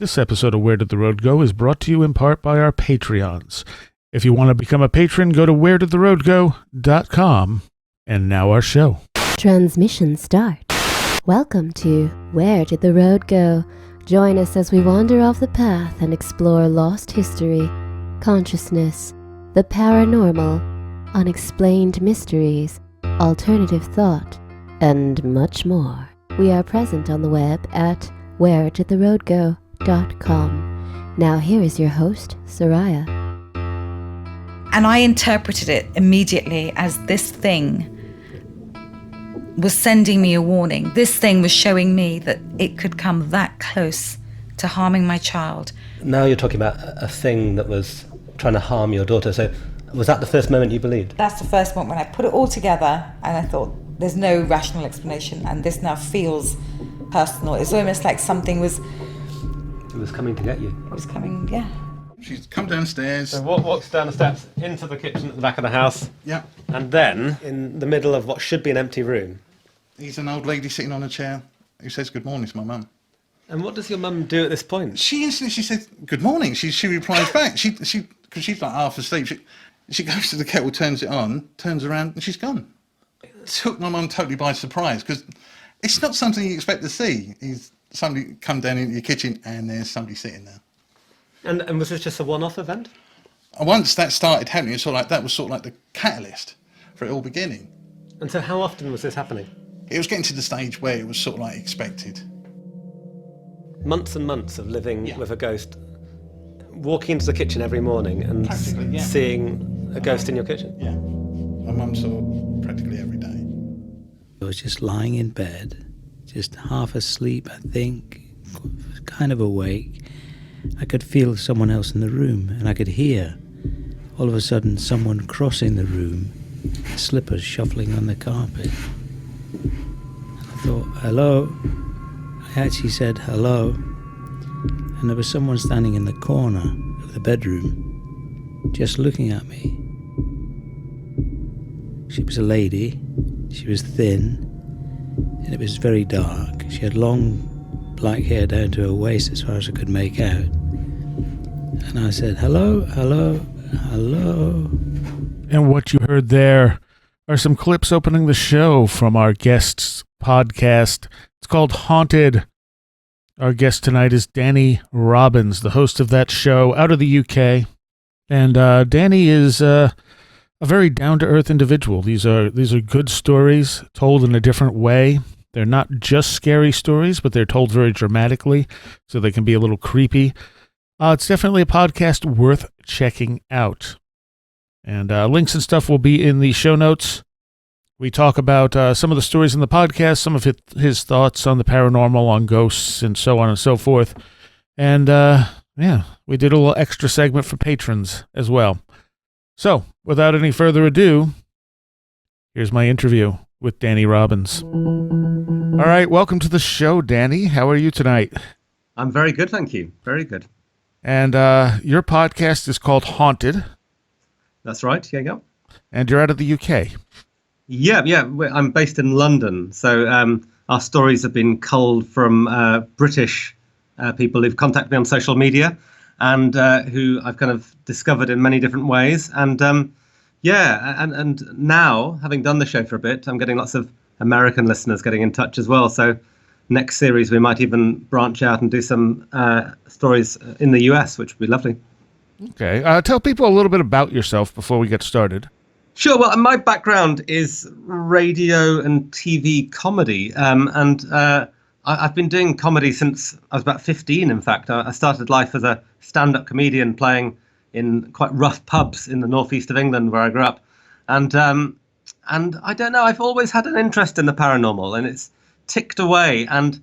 This episode of Where Did the Road Go is brought to you in part by our Patreons. If you want to become a patron, go to wheredidtheroadgo.com. And now our show. Transmission start. Welcome to Where Did the Road Go? Join us as we wander off the path and explore lost history, consciousness, the paranormal, unexplained mysteries, alternative thought, and much more. We are present on the web at wheredidtheroadgo.com. Now here is your host, Soraya. And I interpreted it immediately as this thing was sending me a warning. This thing was showing me that it could come that close to harming my child. Now you're talking about a thing that was trying to harm your daughter. So was that the first moment you believed? That's the first moment when I put it all together and I thought, there's no rational explanation, and this now feels personal. It's almost like something was... It was coming to get you. It was coming, yeah. She's come downstairs. So walks down the steps into the kitchen at the back of the house. Yeah. And then, in the middle of what should be an empty room. There's an old lady sitting on a chair who says good morning to my mum. And what does your mum do at this point? She said good morning. She replies back. Because she's like half asleep. She goes to the kettle, turns it on, turns around, and she's gone. It took my mum totally by surprise because it's not something you expect to see. Somebody come down into your kitchen and there's somebody sitting there. And was this just a one-off event? Once that started happening, that was sort of like the catalyst for it all beginning. And so how often was this happening? It was getting to the stage where it was sort of like expected. Months and months of living with a ghost, walking into the kitchen every morning and seeing a ghost in your kitchen? Yeah. My mum saw practically every day. I was just lying in bed, just half asleep, I think, kind of awake. I could feel someone else in the room, and I could hear, all of a sudden, someone crossing the room, slippers shuffling on the carpet. And I thought, hello? I actually said hello, and there was someone standing in the corner of the bedroom, just looking at me. She was a lady, she was thin, and it was very dark. She had long black hair down to her waist as far as I could make out. And I said, hello, hello, hello. And what you heard there are some clips opening the show from our guest's podcast. It's called Haunted. Our guest tonight is Danny Robbins, the host of that show out of the UK. And Danny is a very down-to-earth individual. These are good stories told in a different way. They're not just scary stories, but they're told very dramatically, so they can be a little creepy. It's definitely a podcast worth checking out. And links and stuff will be in the show notes. We talk about some of the stories in the podcast, some of his thoughts on the paranormal, on ghosts, and so on and so forth. And, we did a little extra segment for patrons as well. So, without any further ado, here's my interview with Danny Robbins. All right, welcome to the show, Danny. How are you tonight? I'm very good, thank you. Very good. And your podcast is called Haunted. That's right, yeah. And you're out of the UK. Yeah. I'm based in London, so our stories have been culled from British people who've contacted me on social media and who I've kind of discovered in many different ways. And and now, having done the show for a bit, I'm getting lots of American listeners getting in touch as well. So next series, we might even branch out and do some stories in the US, which would be lovely. Okay. Tell people a little bit about yourself before we get started. Sure. Well, my background is radio and TV comedy. I've been doing comedy since I was about 15, in fact. I started life as a stand-up comedian playing in quite rough pubs in the northeast of England where I grew up. And I don't know, I've always had an interest in the paranormal, and it's ticked away. And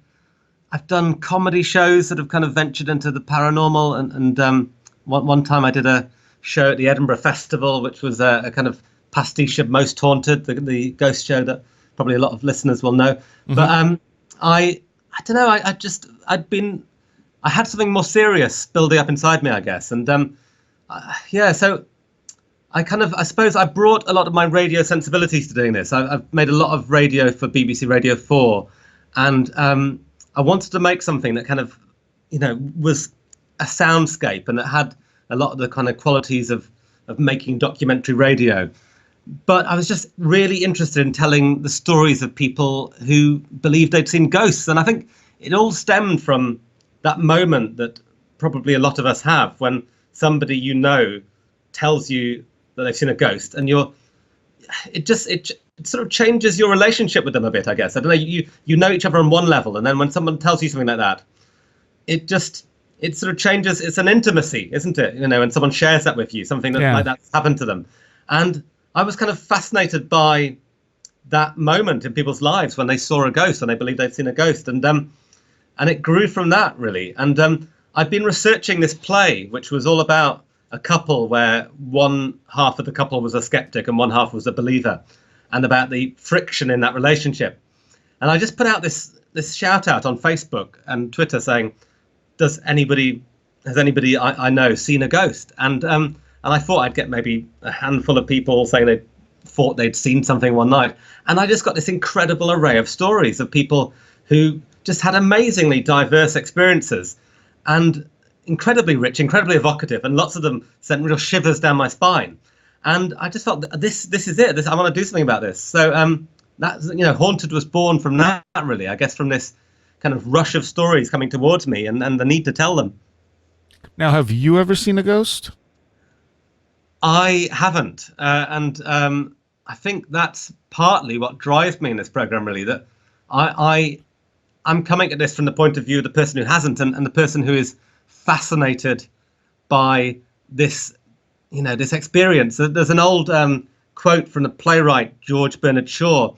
I've done comedy shows that have kind of ventured into the paranormal. And one time I did a show at the Edinburgh Festival, which was a kind of pastiche of Most Haunted, the ghost show that probably a lot of listeners will know. Mm-hmm. But I don't know, I had something more serious building up inside me, I guess. And so I suppose I brought a lot of my radio sensibilities to doing this. I've made a lot of radio for BBC Radio 4, and I wanted to make something that kind of was a soundscape, and it had a lot of the kind of qualities of making documentary radio. But I was just really interested in telling the stories of people who believed they'd seen ghosts. And I think it all stemmed from that moment that probably a lot of us have when somebody tells you that they've seen a ghost, and it sort of changes your relationship with them a bit, I guess. I don't know, you know each other on one level, and then when someone tells you something like that, it sort of changes. It's an intimacy, isn't it? And someone shares that with you, something like that's happened to them. And I was kind of fascinated by that moment in people's lives when they saw a ghost, when they believed they'd seen a ghost. And it grew from that, really. And I've been researching this play, which was all about a couple where one half of the couple was a skeptic and one half was a believer, and about the friction in that relationship. And I just put out this shout out on Facebook and Twitter saying, has anybody I know seen a ghost? And I thought I'd get maybe a handful of people saying they thought they'd seen something one night. And I just got this incredible array of stories of people who just had amazingly diverse experiences, and incredibly rich, incredibly evocative, and lots of them sent real shivers down my spine. And I just thought, this is it. I want to do something about this. So that's, Haunted was born from that, really, I guess, from this kind of rush of stories coming towards me and the need to tell them. Now, have you ever seen a ghost? I haven't. And I think that's partly what drives me in this program, really, that I'm coming at this from the point of view of the person who hasn't, and the person who is fascinated by this, this experience. There's an old quote from the playwright George Bernard Shaw,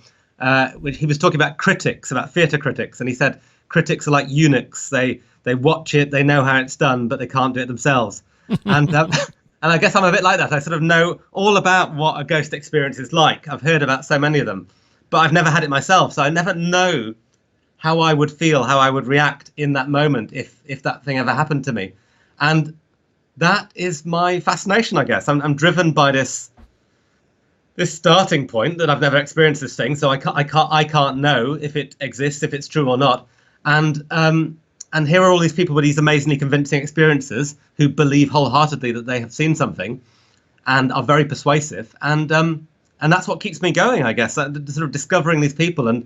which he was talking about critics, about theatre critics, and he said critics are like eunuchs. They watch it, they know how it's done, but they can't do it themselves. And and I guess I'm a bit like that. I sort of know all about what a ghost experience is like. I've heard about so many of them, but I've never had it myself, so I never know how I would feel, how I would react in that moment if that thing ever happened to me. And that is my fascination, I guess. I'm driven by this starting point that I've never experienced this thing, so I can't know if it exists, if it's true or not. And here are all these people with these amazingly convincing experiences who believe wholeheartedly that they have seen something and are very persuasive. And that's what keeps me going, I guess, sort of discovering these people and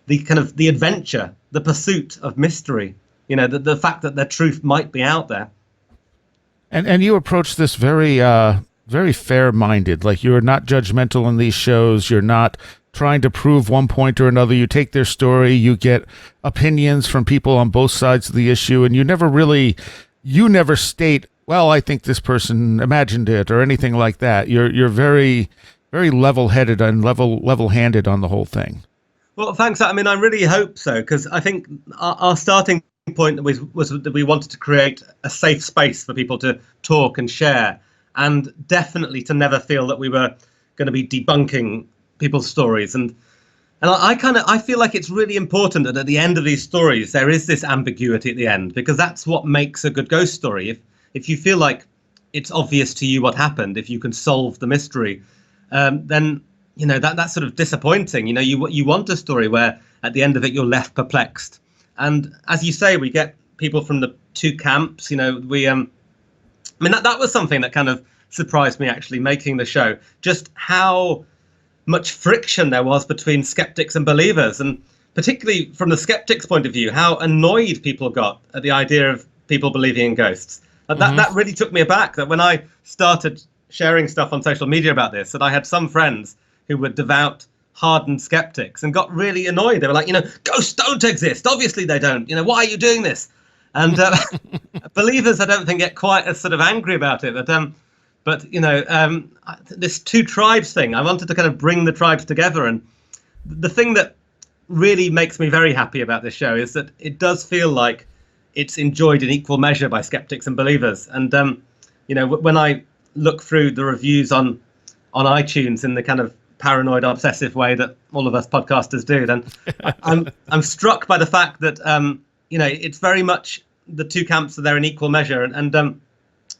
the kind of the adventure, the pursuit of mystery, the fact that their truth might be out there. And you approach this very very fair-minded, like you're not judgmental in these shows. You're not trying to prove one point or another. You take their story, you get opinions from people on both sides of the issue, and you never state, well, I think this person imagined it or anything like that. You're very, very level-headed and level-handed on the whole thing. Well, thanks. I mean, I really hope so, because I think our starting point was that we wanted to create a safe space for people to talk and share, and definitely to never feel that we were going to be debunking people's stories. And I feel like it's really important that at the end of these stories there is this ambiguity at the end, because that's what makes a good ghost story. If you feel like it's obvious to you what happened, if you can solve the mystery, then that's sort of disappointing. You want a story where at the end of it you're left perplexed. And as you say, we get people from the two camps. That was something that kind of surprised me, actually, making the show, just how much friction there was between skeptics and believers, and particularly from the skeptics' point of view, how annoyed people got at the idea of people believing in ghosts. That really took me aback, that when I started sharing stuff on social media about this, that I had some friends who were devout, hardened skeptics and got really annoyed. They were like, ghosts don't exist. Obviously they don't. Why are you doing this? And believers, I don't think, get quite as sort of angry about it. But this two tribes thing, I wanted to kind of bring the tribes together. And the thing that really makes me very happy about this show is that it does feel like it's enjoyed in equal measure by skeptics and believers. And, when I look through the reviews on iTunes in the kind of paranoid, obsessive way that all of us podcasters do, then I'm struck by the fact that, it's very much the two camps are there in equal measure. And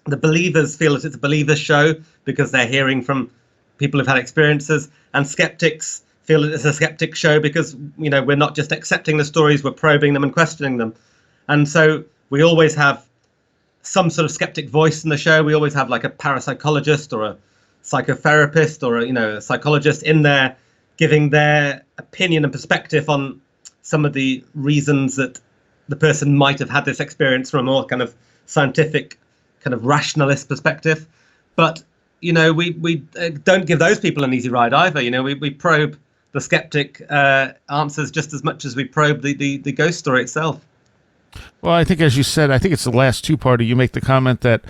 the believers feel that it's a believers show because they're hearing from people who've had experiences, and skeptics feel that it's a skeptic show because, we're not just accepting the stories, we're probing them and questioning them. And so we always have some sort of skeptic voice in the show. We always have like a parapsychologist or a psychotherapist or a psychologist in there giving their opinion and perspective on some of the reasons that the person might have had this experience from a more kind of scientific, kind of rationalist perspective. But we don't give those people an easy ride either. We probe the skeptic answers just as much as we probe the ghost story itself. Well, I think, as you said, I think it's the last two-parter. You make the comment that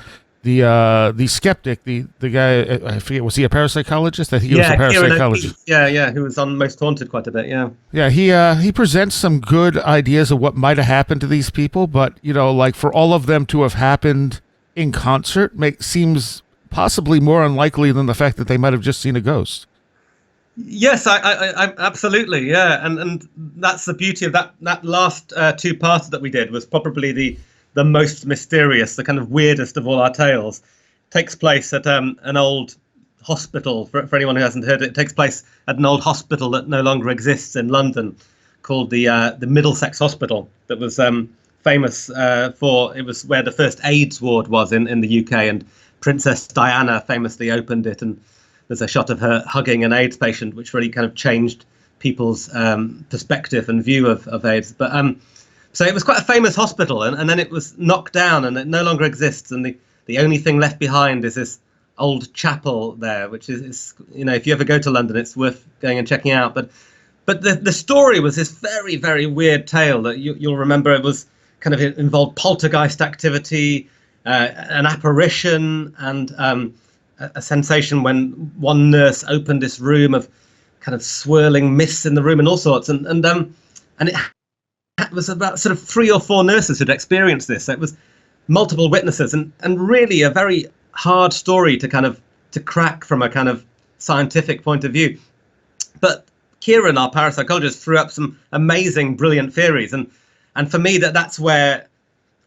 the skeptic, the guy, I forget, was he a parapsychologist? I think he was a parapsychologist. Yeah, who was on Most Haunted quite a bit. Yeah. He presents some good ideas of what might have happened to these people, but like for all of them to have happened in concert seems possibly more unlikely than the fact that they might have just seen a ghost. Yes, I absolutely, yeah, and that's the beauty of that last two-parter that we did. Was probably the most mysterious, the kind of weirdest of all our tales. Takes place at an old hospital. For anyone who hasn't heard it, it takes place at an old hospital that no longer exists in London, called the Middlesex Hospital. That was famous it was where the first AIDS ward was in the UK, and Princess Diana famously opened it, and there's a shot of her hugging an AIDS patient, which really kind of changed people's perspective and view of AIDS. But so it was quite a famous hospital, and then it was knocked down, and it no longer exists. And the only thing left behind is this old chapel there, which is if you ever go to London, it's worth going and checking out. But the story was this very, very weird tale that you'll remember. It was kind of involved poltergeist activity, an apparition, and a sensation when one nurse opened this room of kind of swirling mists in the room and all sorts, and it was about sort of 3 or 4 nurses who'd experienced this. So it was multiple witnesses, and really a very hard story to crack from a kind of scientific point of view. But Kieran, our parapsychologist, threw up some amazing, brilliant theories, and for me that's where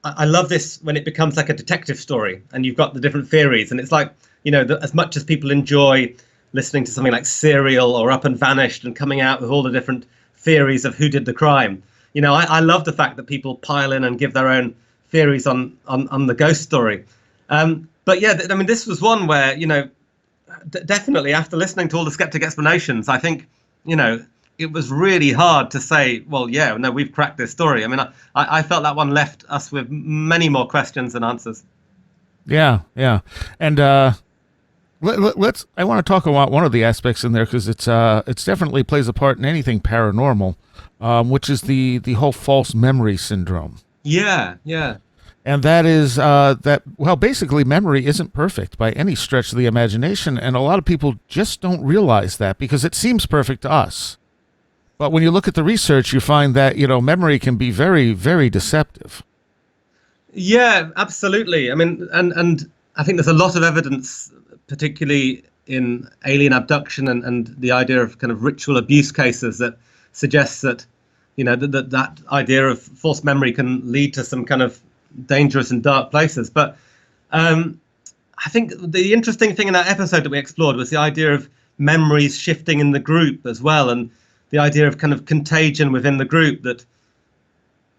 I love this, when it becomes like a detective story and you've got the different theories, and it's like, as much as people enjoy listening to something like Serial or Up and Vanished and coming out with all the different theories of who did the crime, I love the fact that people pile in and give their own theories on the ghost story. But yeah, this was one where, definitely after listening to all the skeptic explanations, I think, it was really hard to say, well, yeah, no, we've cracked this story. I felt that one left us with many more questions than answers. Yeah. And let's. I want to talk about one of the aspects in there, because it's definitely plays a part in anything paranormal, which is the whole false memory syndrome. Yeah. And that is basically memory isn't perfect by any stretch of the imagination, and a lot of people just don't realize that because it seems perfect to us. But when you look at the research, you find that memory can be very, very deceptive. Yeah, absolutely. And I think there's a lot of evidence, particularly in alien abduction and the idea of kind of ritual abuse cases, that suggests that, that idea of false memory can lead to some kind of dangerous and dark places. But I think the interesting thing in that episode that we explored was the idea of memories shifting in the group as well, and the idea of kind of contagion within the group, that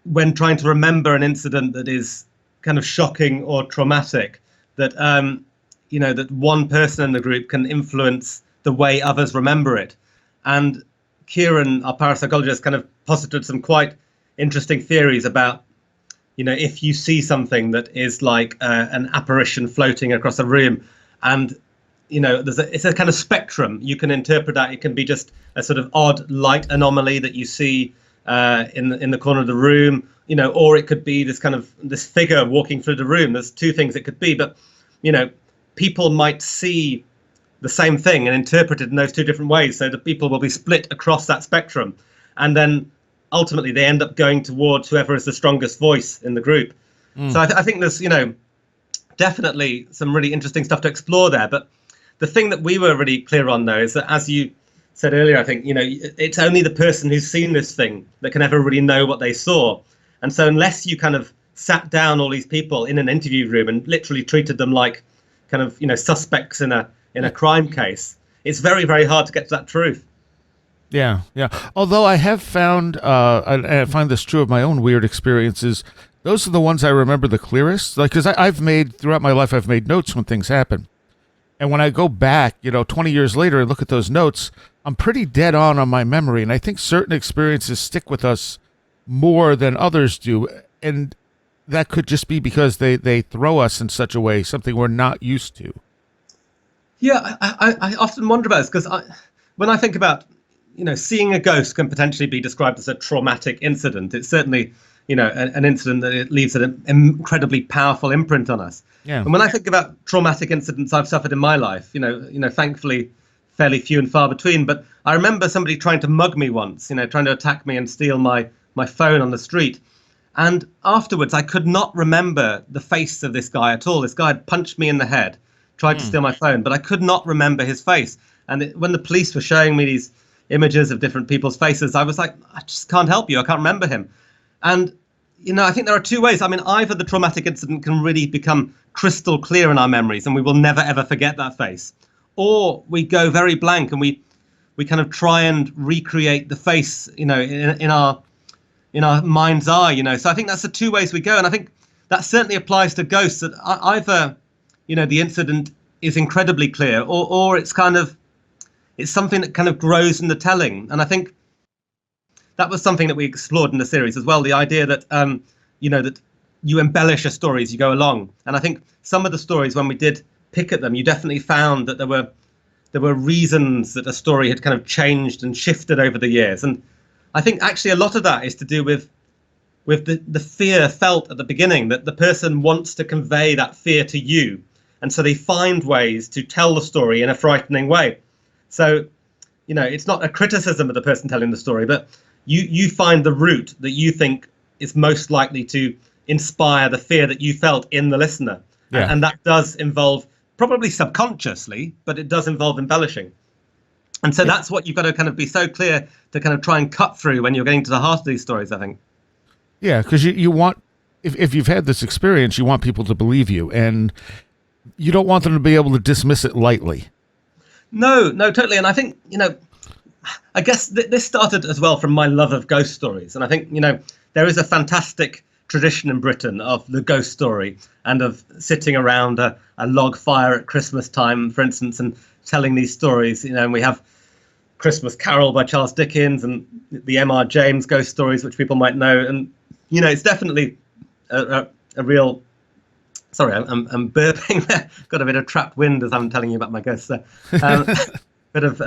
when trying to remember an incident that is kind of shocking or traumatic, that that one person in the group can influence the way others remember it. And Kieran, our parapsychologist, kind of posited some quite interesting theories about, if you see something that is like an apparition floating across a room, and it's a kind of spectrum. You can interpret that. It can be just a sort of odd light anomaly that you see in the corner of the room, or it could be this figure walking through the room. There's 2 things it could be, but people might see the same thing and interpret it in those 2 different ways. So the people will be split across that spectrum, and then ultimately they end up going towards whoever is the strongest voice in the group. So I think there's definitely some really interesting stuff to explore there. But the thing that we were really clear on, though, is that, as you said earlier, I think, it's only the person who's seen this thing that can ever really know what they saw. And so unless you kind of sat down all these people in an interview room and literally treated them like kind of, suspects in a crime case, it's very, very hard to get to that truth. Yeah. Although I have found, and I find this true of my own weird experiences, those are the ones I remember the clearest. Like, because throughout my life, I've made notes when things happen. And when I go back, 20 years later and look at those notes, I'm pretty dead on my memory. And I think certain experiences stick with us more than others do. And that could just be because they throw us in such a way, something we're not used to. Yeah, I often wonder about this because when I think about, seeing a ghost can potentially be described as a traumatic incident. It's certainly, an incident that it leaves an incredibly powerful imprint on us. Yeah. And when I think about traumatic incidents I've suffered in my life, thankfully fairly few and far between. But I remember somebody trying to mug me once, trying to attack me and steal my phone on the street. And afterwards, I could not remember the face of this guy at all. This guy had punched me in the head, tried to steal my phone, but I could not remember his face. And when the police were showing me these images of different people's faces, I was like, I just can't help you. I can't remember him. And, I think there are two ways. I mean, either the traumatic incident can really become crystal clear in our memories and we will never, ever forget that face. Or we go very blank and we kind of try and recreate the face, in our mind's eye, So I think that's the two ways we go. And I think that certainly applies to ghosts, that either, the incident is incredibly clear or it's something that kind of grows in the telling. And I think that was something that we explored in the series as well. The idea that, that you embellish a story as you go along. And I think some of the stories, when we did pick at them, you definitely found that there were reasons that a story had kind of changed and shifted over the years. And I think actually a lot of that is to do with the fear felt at the beginning, that the person wants to convey that fear to you. And so they find ways to tell the story in a frightening way. So, it's not a criticism of the person telling the story, but you find the route that you think is most likely to inspire the fear that you felt in the listener. Yeah. And that does involve, probably subconsciously, but it does involve embellishing. And so that's what you've got to kind of be so clear to kind of try and cut through when you're getting to the heart of these stories, I think. Yeah, because you want, if you've had this experience, you want people to believe you, and you don't want them to be able to dismiss it lightly. No, totally. And I think, I guess this started as well from my love of ghost stories. And I think, there is a fantastic tradition in Britain of the ghost story and of sitting around a log fire at Christmas time, for instance, and telling these stories. And we have Christmas Carol by Charles Dickens and the M.R. James ghost stories, which people might know. And, it's definitely a real... Sorry, I'm burping there. Got a bit of trapped wind as I'm telling you about my ghosts there. Bit of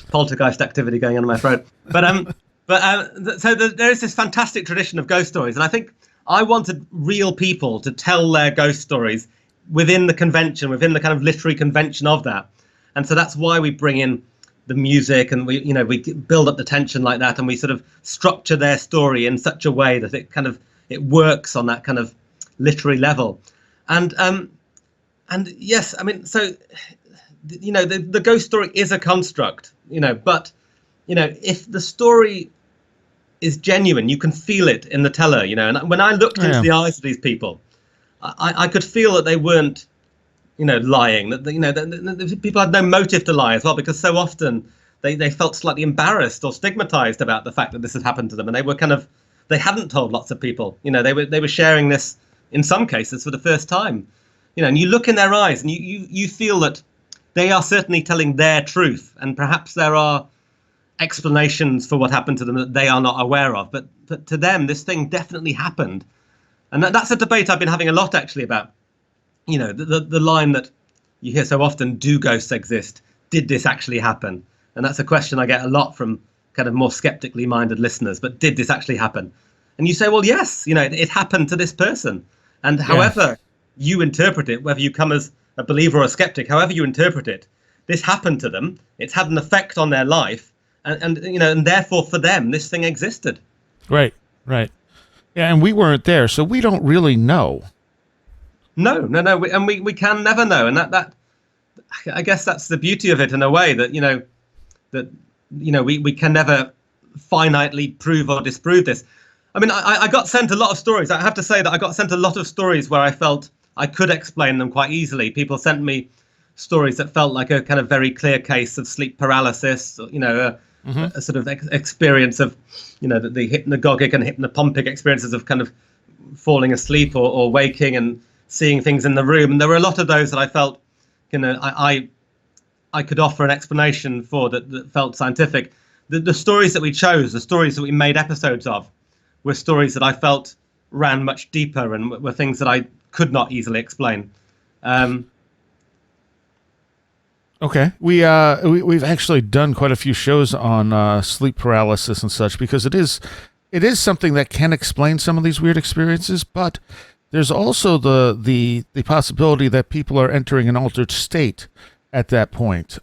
poltergeist activity going on in my throat. So there is this fantastic tradition of ghost stories. And I think I wanted real people to tell their ghost stories within the convention, within the kind of literary convention of that. And so that's why we bring in the music and we build up the tension like that. And we sort of structure their story in such a way that it works on that kind of literary level. And yes, I mean, so the ghost story is a construct, but if the story is genuine, you can feel it in the teller, and when I looked into the eyes of these people, I could feel that they weren't lying, that the people had no motive to lie as well, because so often they felt slightly embarrassed or stigmatized about the fact that this had happened to them, and they hadn't told lots of people. They were sharing this in some cases for the first time, and you look in their eyes and you feel that they are certainly telling their truth, and perhaps there are explanations for what happened to them that they are not aware of, but to them this thing definitely happened. And that's a debate I've been having a lot actually about, the line that you hear so often: do ghosts exist? Did this actually happen? And that's a question I get a lot from kind of more skeptically minded listeners. But did this actually happen? And you say, well, yes, it happened to this person. And however you interpret it, whether you come as a believer or a skeptic, however you interpret it, this happened to them. It's had an effect on their life. And therefore for them, this thing existed. Right. Yeah, and we weren't there, so we don't really know. No. We can never know. And that I guess that's the beauty of it in a way, that, we can never finitely prove or disprove this. I mean, I got sent a lot of stories. I have to say that I got sent a lot of stories where I felt I could explain them quite easily. People sent me stories that felt like a kind of very clear case of sleep paralysis, a sort of experience of, the hypnagogic and hypnopompic experiences of kind of falling asleep or waking and seeing things in the room. And there were a lot of those that I felt, I could offer an explanation for that felt scientific. The stories that we chose, the stories that we made episodes of, were stories that I felt ran much deeper and were things that I could not easily explain. Okay, we've actually done quite a few shows on sleep paralysis and such, because it is something that can explain some of these weird experiences, but there's also the possibility that people are entering an altered state at that point.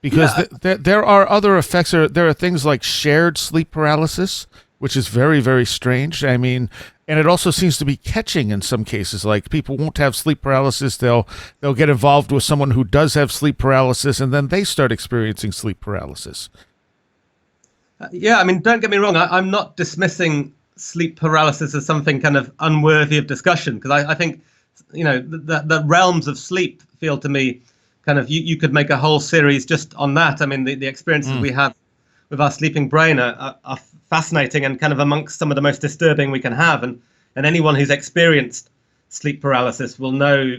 Because there are other effects. There are things like shared sleep paralysis, which is very, very strange. I mean, and it also seems to be catching in some cases. Like, people won't have sleep paralysis. They'll get involved with someone who does have sleep paralysis, and then they start experiencing sleep paralysis. Yeah, I mean, don't get me wrong. I'm not dismissing sleep paralysis as something kind of unworthy of discussion, because I think, the realms of sleep feel to me kind of, you could make a whole series just on that. I mean, the experiences we have with our sleeping brain are fascinating and kind of amongst some of the most disturbing we can have. And anyone who's experienced sleep paralysis will know,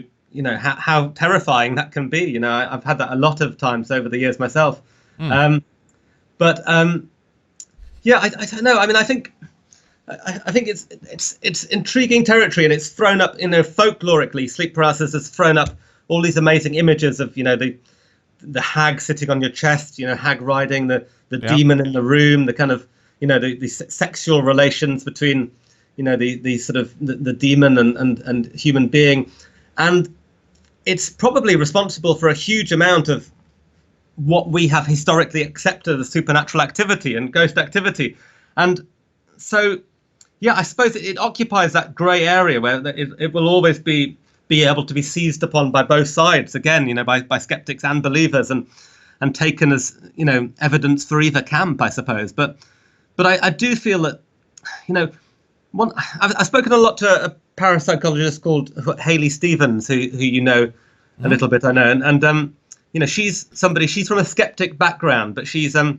how terrifying that can be. I've had that a lot of times over the years myself. I don't know. I mean, I think it's intriguing territory, and it's thrown up, folklorically, sleep paralysis has thrown up all these amazing images of, the hag sitting on your chest, hag riding, the demon in the room, the kind of, the sexual relations between, the sort of the demon and human being. And it's probably responsible for a huge amount of what we have historically accepted as supernatural activity and ghost activity. And so, yeah, I suppose it occupies that grey area where it will always be able to be seized upon by both sides, again, by skeptics and believers, and taken as, evidence for either camp, I suppose. But I do feel that, I've spoken a lot to a parapsychologist called Hayley Stevens, who a little bit, I know, and she's from a skeptic background, but she's actually,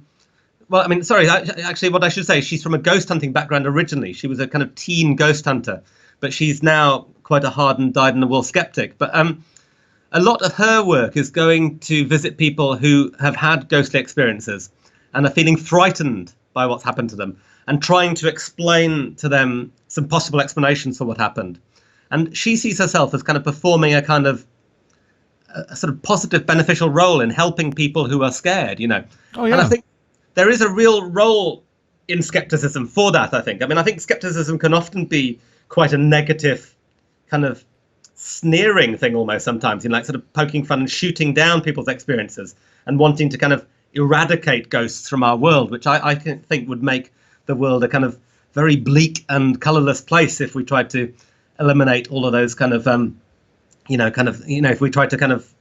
what I should say, she's from a ghost hunting background originally. She was a kind of teen ghost hunter, but she's now quite a hardened, dyed-in-the-wool skeptic. But a lot of her work is going to visit people who have had ghostly experiences and are feeling frightened by what's happened to them, and trying to explain to them some possible explanations for what happened. And she sees herself as kind of performing a kind of a sort of positive, beneficial role in helping people who are scared, Oh, yeah. And I think there is a real role in skepticism for that, I think. I mean, I think skepticism can often be quite a negative, kind of sneering thing almost sometimes, like sort of poking fun and shooting down people's experiences and wanting to kind of eradicate ghosts from our world, which I think would make the world a kind of very bleak and colourless place if we tried to eliminate all of those kind of, if we tried to kind of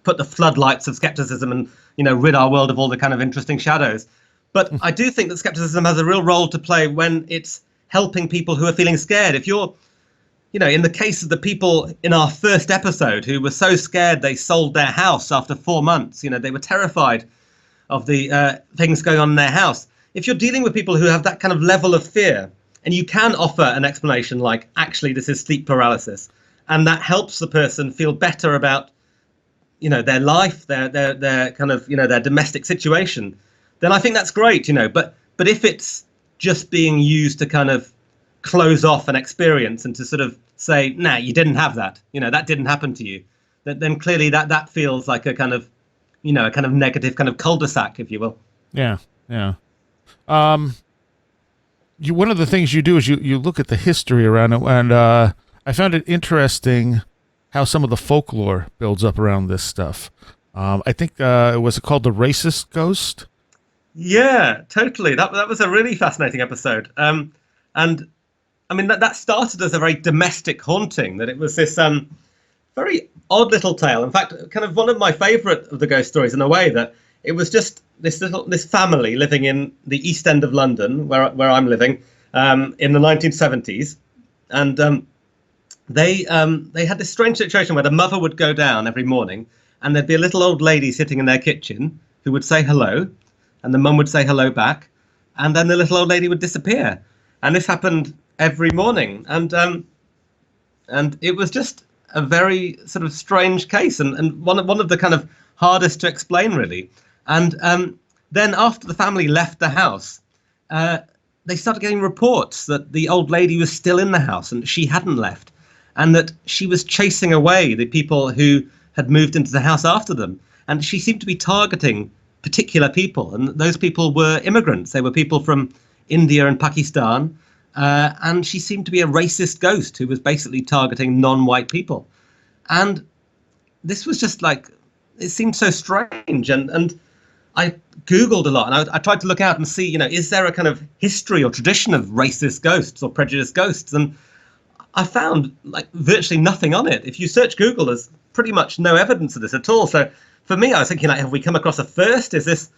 put the floodlights of skepticism and, rid our world of all the kind of interesting shadows. But I do think that skepticism has a real role to play when it's helping people who are feeling scared. If you're, in the case of the people in our first episode who were so scared they sold their house after 4 months, they were terrified of the things going on in their house. If you're dealing with people who have that kind of level of fear, and you can offer an explanation like, actually, this is sleep paralysis, and that helps the person feel better about, their life, their kind of, their domestic situation, then I think that's great, But if it's just being used to kind of close off an experience and to sort of say, nah, you didn't have that, that didn't happen to you, then clearly that feels like a kind of, a kind of negative kind of cul-de-sac, if you will. Yeah, yeah. One of the things you do is you look at the history around it, and I found it interesting how some of the folklore builds up around this stuff. I think was it called the racist ghost? Yeah, totally. That was a really fascinating episode. And I mean that started as a very domestic haunting. That it was this very odd little tale. In fact, kind of one of my favourite of the ghost stories in a way, that it was just this family living in the East End of London, where I'm living, in the 1970s, and they had this strange situation where the mother would go down every morning, and there'd be a little old lady sitting in their kitchen who would say hello, and the mum would say hello back, and then the little old lady would disappear. And this happened every morning, and it was just a very sort of strange case, and one of the kind of hardest to explain, really. And then after the family left the house, they started getting reports that the old lady was still in the house and she hadn't left, and that she was chasing away the people who had moved into the house after them. And she seemed to be targeting particular people, and those people were immigrants. They were people from India and Pakistan, and she seemed to be a racist ghost who was basically targeting non-white people. And this was just like, it seemed so strange. And I Googled a lot, and I tried to look out and see, is there a kind of history or tradition of racist ghosts or prejudiced ghosts? And I found like virtually nothing on it. If you search Google, there's pretty much no evidence of this at all. So for me, I was thinking, like, have we come across a first? Is this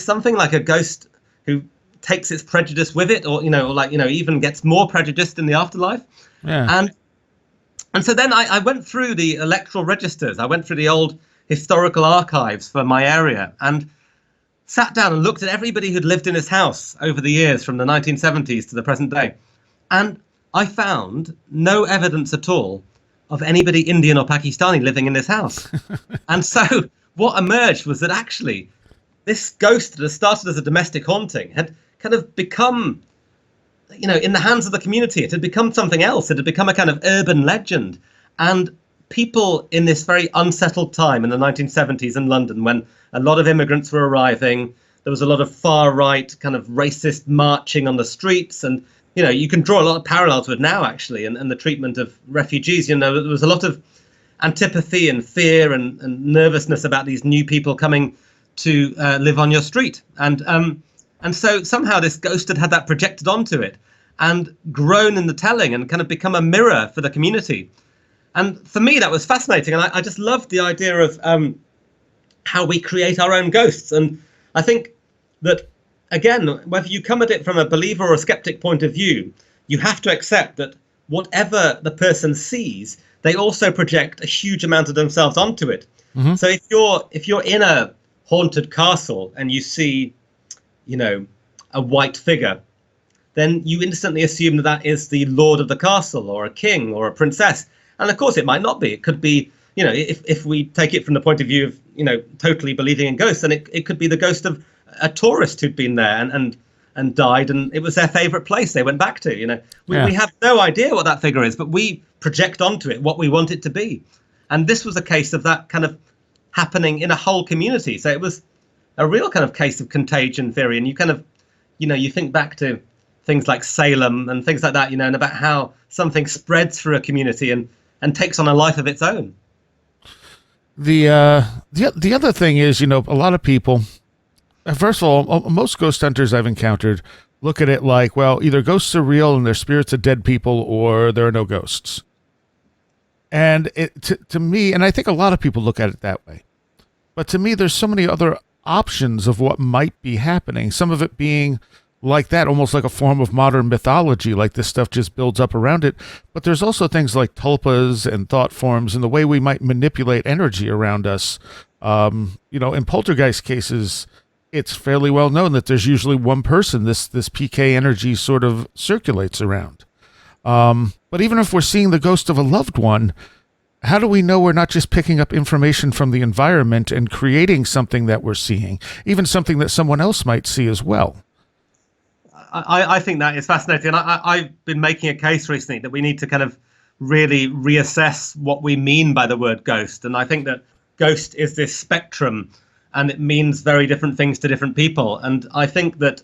something like a ghost who takes its prejudice with it, or even gets more prejudiced in the afterlife? Yeah. And so then I went through the electoral registers. I went through the old historical archives for my area and sat down and looked at everybody who'd lived in this house over the years from the 1970s to the present day. And I found no evidence at all of anybody Indian or Pakistani living in this house. And so what emerged was that actually this ghost that had started as a domestic haunting had kind of become, in the hands of the community, it had become something else. It had become a kind of urban legend. And people in this very unsettled time in the 1970s in London, when a lot of immigrants were arriving, there was a lot of far right kind of racist marching on the streets. And, you can draw a lot of parallels with now, actually, and the treatment of refugees. There was a lot of antipathy and fear and nervousness about these new people coming to live on your street. And so somehow this ghost had that projected onto it and grown in the telling and kind of become a mirror for the community. And for me, that was fascinating. And I just loved the idea of how we create our own ghosts. And I think that, again, whether you come at it from a believer or a skeptic point of view, you have to accept that whatever the person sees, they also project a huge amount of themselves onto it. Mm-hmm. So if you're in a haunted castle and you see, a white figure, then you instantly assume that is the lord of the castle or a king or a princess. And of course it might not be. It could be, if we take it from the point of view of, totally believing in ghosts, then it could be the ghost of a tourist who'd been there and died, and it was their favorite place they went back to. We have no idea what that figure is, but we project onto it what we want it to be. And this was a case of that kind of happening in a whole community. So it was a real kind of case of contagion theory. And you kind of, you think back to things like Salem and things like that, and about how something spreads through a community and takes on a life of its own. The other thing is, a lot of people, first of all, most ghost hunters I've encountered look at it like, well, either ghosts are real and they're spirits of dead people, or there are no ghosts. And to me, and I think a lot of people look at it that way, but to me, there's so many other options of what might be happening. Some of it being like that, almost like a form of modern mythology, like this stuff just builds up around it. But there's also things like tulpas and thought forms and the way we might manipulate energy around us. In poltergeist cases, it's fairly well known that there's usually one person this PK energy sort of circulates around. But even if we're seeing the ghost of a loved one, how do we know we're not just picking up information from the environment and creating something that we're seeing, even something that someone else might see as well? I think that is fascinating. I've been making a case recently that we need to kind of really reassess what we mean by the word ghost. And I think that ghost is this spectrum, and it means very different things to different people. And I think that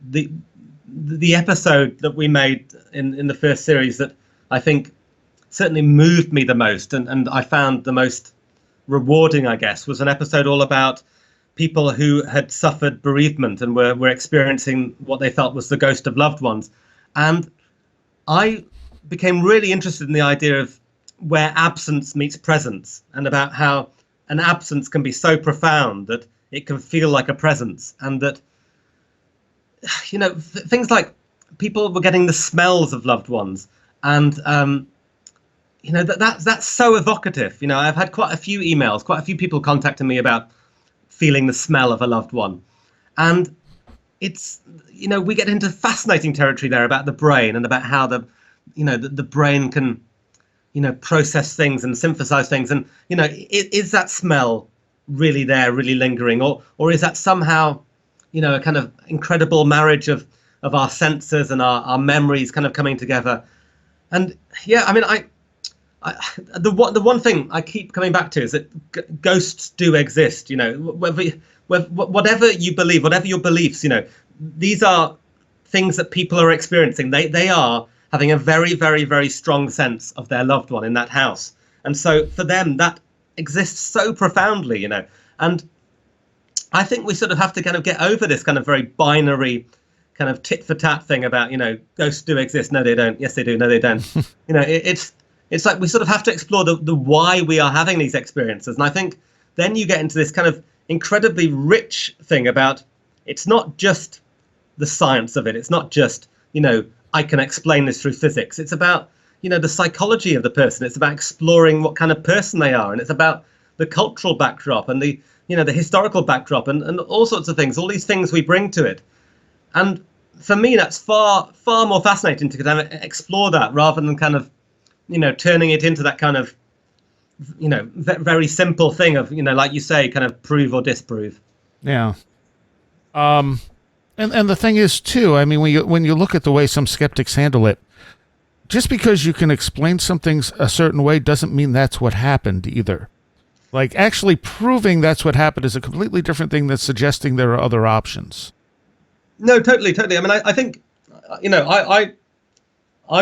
the episode that we made in the first series that I think certainly moved me the most and I found the most rewarding, I guess, was an episode all about people who had suffered bereavement and were experiencing what they felt was the ghost of loved ones. And I became really interested in the idea of where absence meets presence, and about how an absence can be so profound that it can feel like a presence. And that, things like people were getting the smells of loved ones. And, that's so evocative. I've had quite a few emails, quite a few people contacting me about feeling the smell of a loved one. And it's, we get into fascinating territory there about the brain and about how the brain can, process things and synthesize things. And, is that smell really there, really lingering, or is that somehow, a kind of incredible marriage of our senses and our memories kind of coming together? And yeah, I mean, the one thing I keep coming back to is that ghosts do exist. Whatever you believe, whatever your beliefs, these are things that people are experiencing. They are having a very, very, very strong sense of their loved one in that house, and so for them that exists so profoundly, And I think we sort of have to kind of get over this kind of very binary, kind of tit for tat thing about, ghosts do exist. No, they don't. Yes, they do. No, they don't. It's like we sort of have to explore the why we are having these experiences. And I think then you get into this kind of incredibly rich thing about, it's not just the science of it. It's not just, I can explain this through physics. It's about, the psychology of the person. It's about exploring what kind of person they are. And it's about the cultural backdrop and the historical backdrop and all sorts of things, all these things we bring to it. And for me, that's far, far more fascinating to kind of explore that rather than kind of, turning it into that kind of, very simple thing of, like you say, kind of prove or disprove. Yeah. And the thing is, too, I mean, when you look at the way some skeptics handle it, just because you can explain some things a certain way doesn't mean that's what happened either. Like, actually proving that's what happened is a completely different thing than suggesting there are other options. No, totally. I mean, I think, I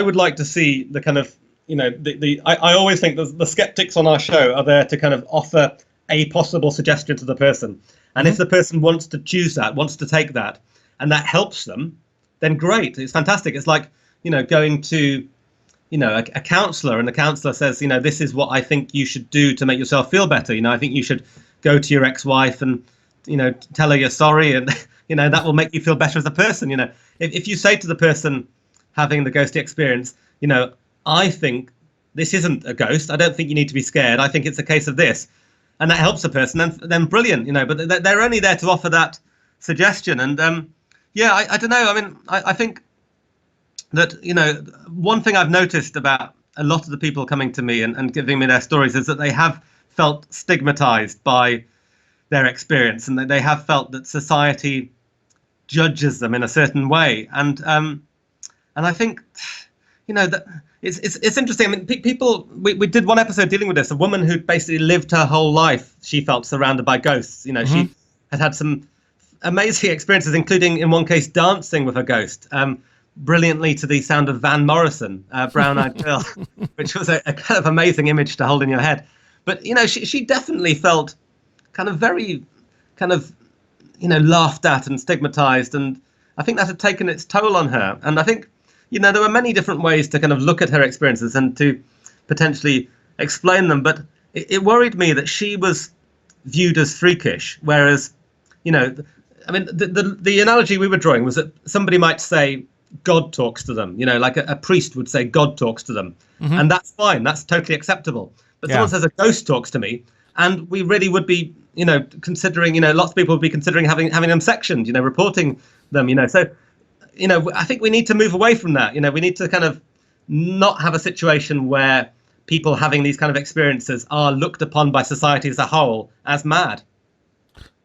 would like to see the kind of, I always think the skeptics on our show are there to kind of offer a possible suggestion to the person. And if the person wants to choose that, wants to take that, and that helps them, then great. It's fantastic. It's like, going to, a counselor, and the counselor says, this is what I think you should do to make yourself feel better. I think you should go to your ex-wife and, tell her you're sorry. And, that will make you feel better as a person. If you say to the person having the ghosty experience, I think this isn't a ghost. I don't think you need to be scared. I think it's a case of this. And that helps a person, then brilliant, but they're only there to offer that suggestion. And I don't know. I mean, I think that, one thing I've noticed about a lot of the people coming to me and giving me their stories is that they have felt stigmatized by their experience, and that they have felt that society judges them in a certain way. And I think, that it's interesting. I mean, people, we did one episode dealing with this, a woman who basically lived her whole life, she felt surrounded by ghosts. She had some amazing experiences, including in one case dancing with a ghost, brilliantly to the sound of Van Morrison, Brown Eyed Girl, which was a kind of amazing image to hold in your head. But, she definitely felt kind of very kind of, laughed at and stigmatized. And I think that had taken its toll on her. And I think, there were many different ways to kind of look at her experiences and to potentially explain them. But it worried me that she was viewed as freakish, whereas, I mean, the analogy we were drawing was that somebody might say God talks to them, like a priest would say God talks to them. And that's fine. That's totally acceptable. But someone says a ghost talks to me, and we really would be, considering, lots of people would be considering having them sectioned, reporting them, So, I think we need to move away from that. We need to kind of not have a situation where people having these kind of experiences are looked upon by society as a whole as mad.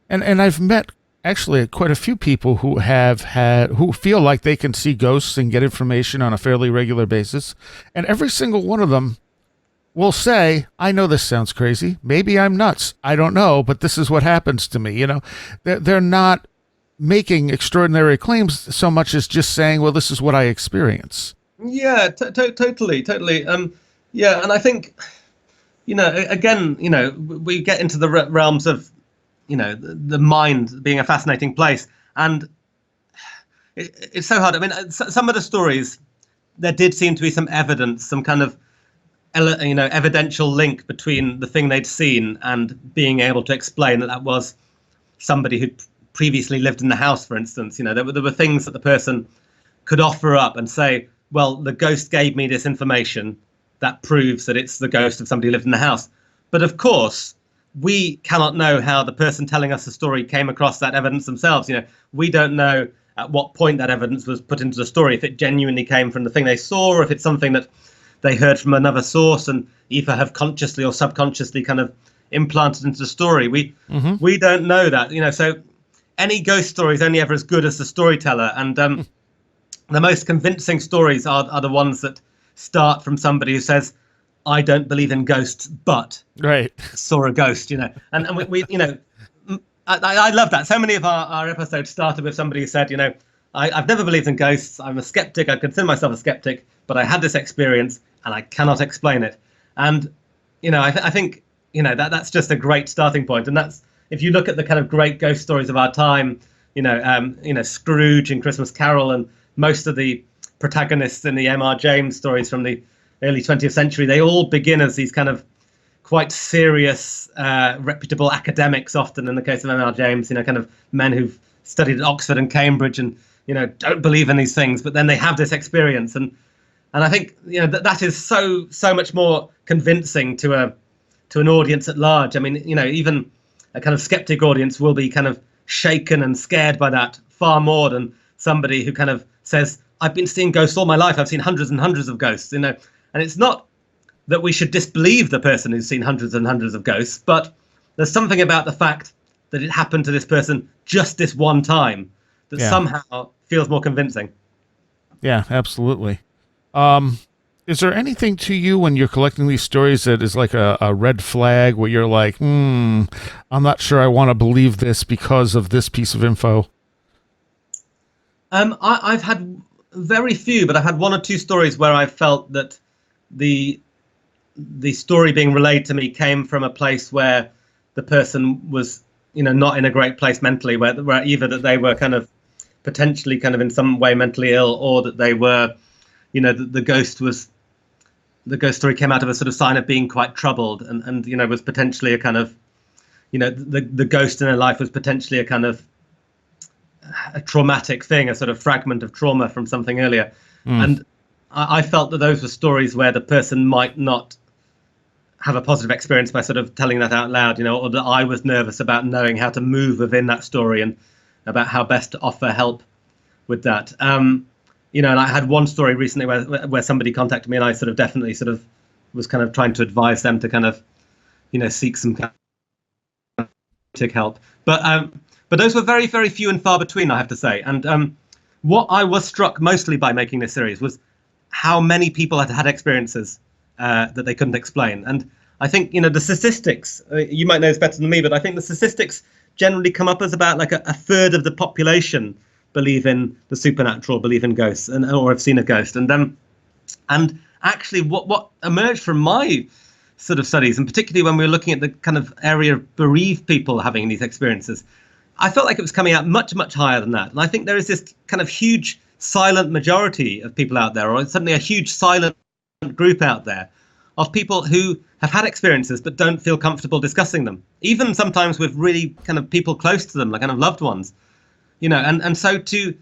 And I've met actually quite a few people who who feel like they can see ghosts and get information on a fairly regular basis. And every single one of them will say, I know this sounds crazy. Maybe I'm nuts. I don't know, but this is what happens to me. They're not making extraordinary claims so much as just saying, well, this is what I experience. Yeah, totally. Yeah, and I think, again, we get into the realms of, the mind being a fascinating place. And it's so hard. I mean, some of the stories, there did seem to be some evidence, some kind of, evidential link between the thing they'd seen and being able to explain that was somebody who'd previously lived in the house, for instance. There were things that the person could offer up and say, well, the ghost gave me this information that proves that it's the ghost of somebody who lived in the house. But of course, we cannot know how the person telling us the story came across that evidence themselves. We don't know at what point that evidence was put into the story, if it genuinely came from the thing they saw, or if it's something that they heard from another source and either have consciously or subconsciously kind of implanted into the story. We don't know that, so any ghost story is only ever as good as the storyteller. And the most convincing stories are the ones that start from somebody who says, I don't believe in ghosts, but saw a ghost, and we I love that. So many of our episodes started with somebody who said, I've never believed in ghosts. I'm a skeptic. I consider myself a skeptic, but I had this experience and I cannot explain it. And, I think, that's just a great starting point. And that's, if you look at the kind of great ghost stories of our time, Scrooge and Christmas Carol, and most of the protagonists in the M.R. James stories from the early 20th century, they all begin as these kind of quite serious, reputable academics, often in the case of M.R. James, kind of men who've studied at Oxford and Cambridge and, don't believe in these things, but then they have this experience. And I think, that is so much more convincing to an audience at large. I mean, even a kind of skeptic audience will be kind of shaken and scared by that far more than somebody who kind of says, I've been seeing ghosts all my life. I've seen hundreds and hundreds of ghosts, and it's not that we should disbelieve the person who's seen hundreds and hundreds of ghosts, but there's something about the fact that it happened to this person just this one time that somehow feels more convincing. Yeah, absolutely. Is there anything to you when you're collecting these stories that is like a red flag where you're like, I'm not sure I want to believe this because of this piece of info? I've had very few, but I've had one or two stories where I felt that the story being relayed to me came from a place where the person was, not in a great place mentally, where either that they were kind of potentially kind of in some way mentally ill, or that they were, the ghost story came out of a sort of sign of being quite troubled, and was potentially a kind of, the ghost in their life was potentially a kind of a traumatic thing, a sort of fragment of trauma from something earlier. And I felt that those were stories where the person might not have a positive experience by sort of telling that out loud, or that I was nervous about knowing how to move within that story and about how best to offer help with that. And I had one story recently where somebody contacted me, and I sort of definitely sort of was kind of trying to advise them to kind of, seek some kind of help. But those were very, very few and far between, I have to say. And what I was struck mostly by making this series was how many people had experiences that they couldn't explain. And I think, the statistics, you might know this better than me, but I think the statistics generally come up as about like a third of the population believe in the supernatural, believe in ghosts, or have seen a ghost. And actually what emerged from my sort of studies, and particularly when we were looking at the kind of area of bereaved people having these experiences, I felt like it was coming out much, much higher than that. And I think there is this kind of huge silent majority of people out there, or certainly a huge silent group out there of people who have had experiences but don't feel comfortable discussing them, even sometimes with really kind of people close to them, like kind of loved ones, and so to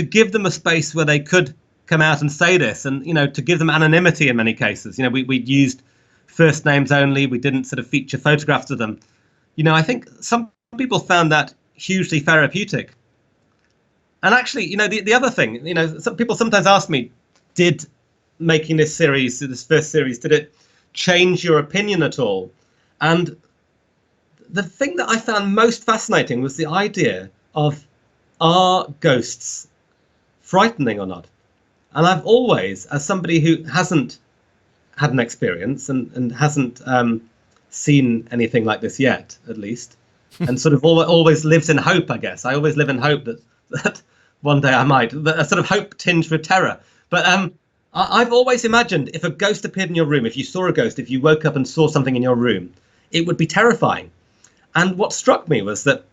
give them a space where they could come out and say this, and to give them anonymity in many cases. We used first names only. We didn't sort of feature photographs of them. I think some people found that hugely therapeutic. And actually, the other thing, some people sometimes ask me, did making this first series, did it change your opinion at all? And the thing that I found most fascinating was the idea of, are ghosts frightening or not? And I've always, as somebody who hasn't had an experience and hasn't seen anything like this yet, at least, and sort of always lives in hope, I guess. I always live in hope that one day I might, a sort of hope tinged with terror. But I've always imagined if a ghost appeared in your room, if you saw a ghost, if you woke up and saw something in your room, it would be terrifying. And what struck me was that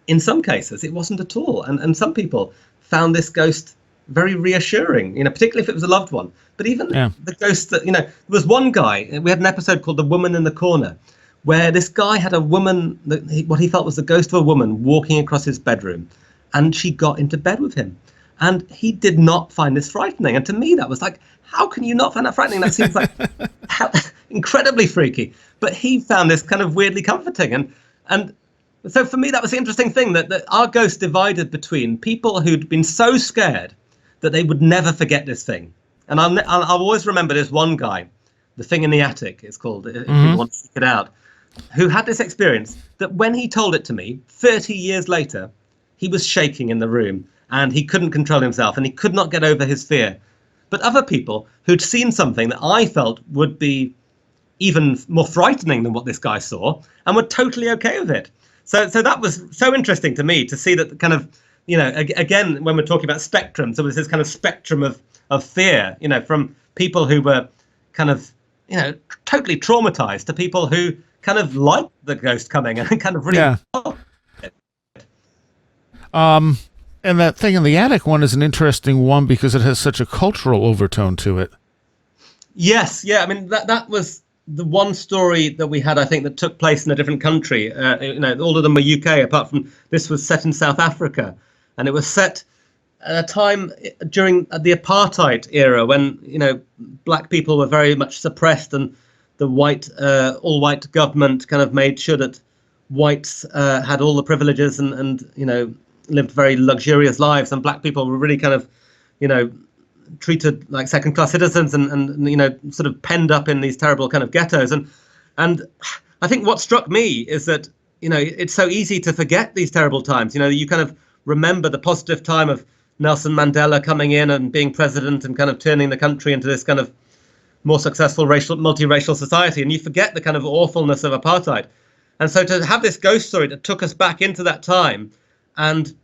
in some cases it wasn't at all. And some people found this ghost very reassuring, particularly if it was a loved one. But even the ghost that, there was one guy, we had an episode called The Woman in the Corner, where this guy had a woman, what he felt was the ghost of a woman walking across his bedroom, and she got into bed with him. And he did not find this frightening. And to me, that was like, how can you not find that frightening? That seems like incredibly freaky. But he found this kind of weirdly comforting. And So for me, that was the interesting thing, that our ghost divided between people who'd been so scared that they would never forget this thing. And I'll always remember this one guy, the thing in the attic, it's called, if people want to seek it out, who had this experience that when he told it to me 30 years later, he was shaking in the room and he couldn't control himself and he could not get over his fear. But other people who'd seen something that I felt would be even more frightening than what this guy saw and were totally okay with it. So that was so interesting to me to see that kind of, again, when we're talking about spectrums, there was this kind of spectrum of fear, from people who were kind of, totally traumatized to people who kind of liked the ghost coming and kind of really. Yeah. And that thing in the attic one is an interesting one because it has such a cultural overtone to it. Yes. Yeah. I mean, that was the one story that we had, I think, that took place in a different country. All of them were UK, apart from this was set in South Africa. And it was set at a time during the apartheid era when, black people were very much suppressed and the all-white government kind of made sure that whites had all the privileges and lived very luxurious lives, and black people were really kind of, treated like second-class citizens and sort of penned up in these terrible kind of ghettos. And I think what struck me is that, it's so easy to forget these terrible times. You kind of remember the positive time of Nelson Mandela coming in and being president and kind of turning the country into this kind of more successful multiracial society, and you forget the kind of awfulness of apartheid. And so to have this ghost story that took us back into that time, and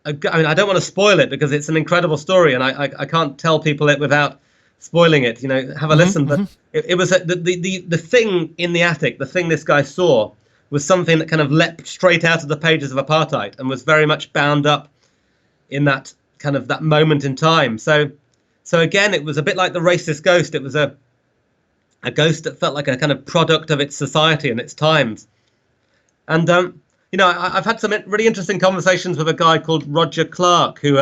I mean, I don't want to spoil it because it's an incredible story, and I can't tell people it without spoiling it. Have a listen. But it was the thing in the attic, the thing this guy saw, was something that kind of leapt straight out of the pages of apartheid and was very much bound up in that kind of that moment in time. So again, it was a bit like the racist ghost. It was a ghost that felt like a kind of product of its society and its times. And I've had some really interesting conversations with a guy called Roger Clark, who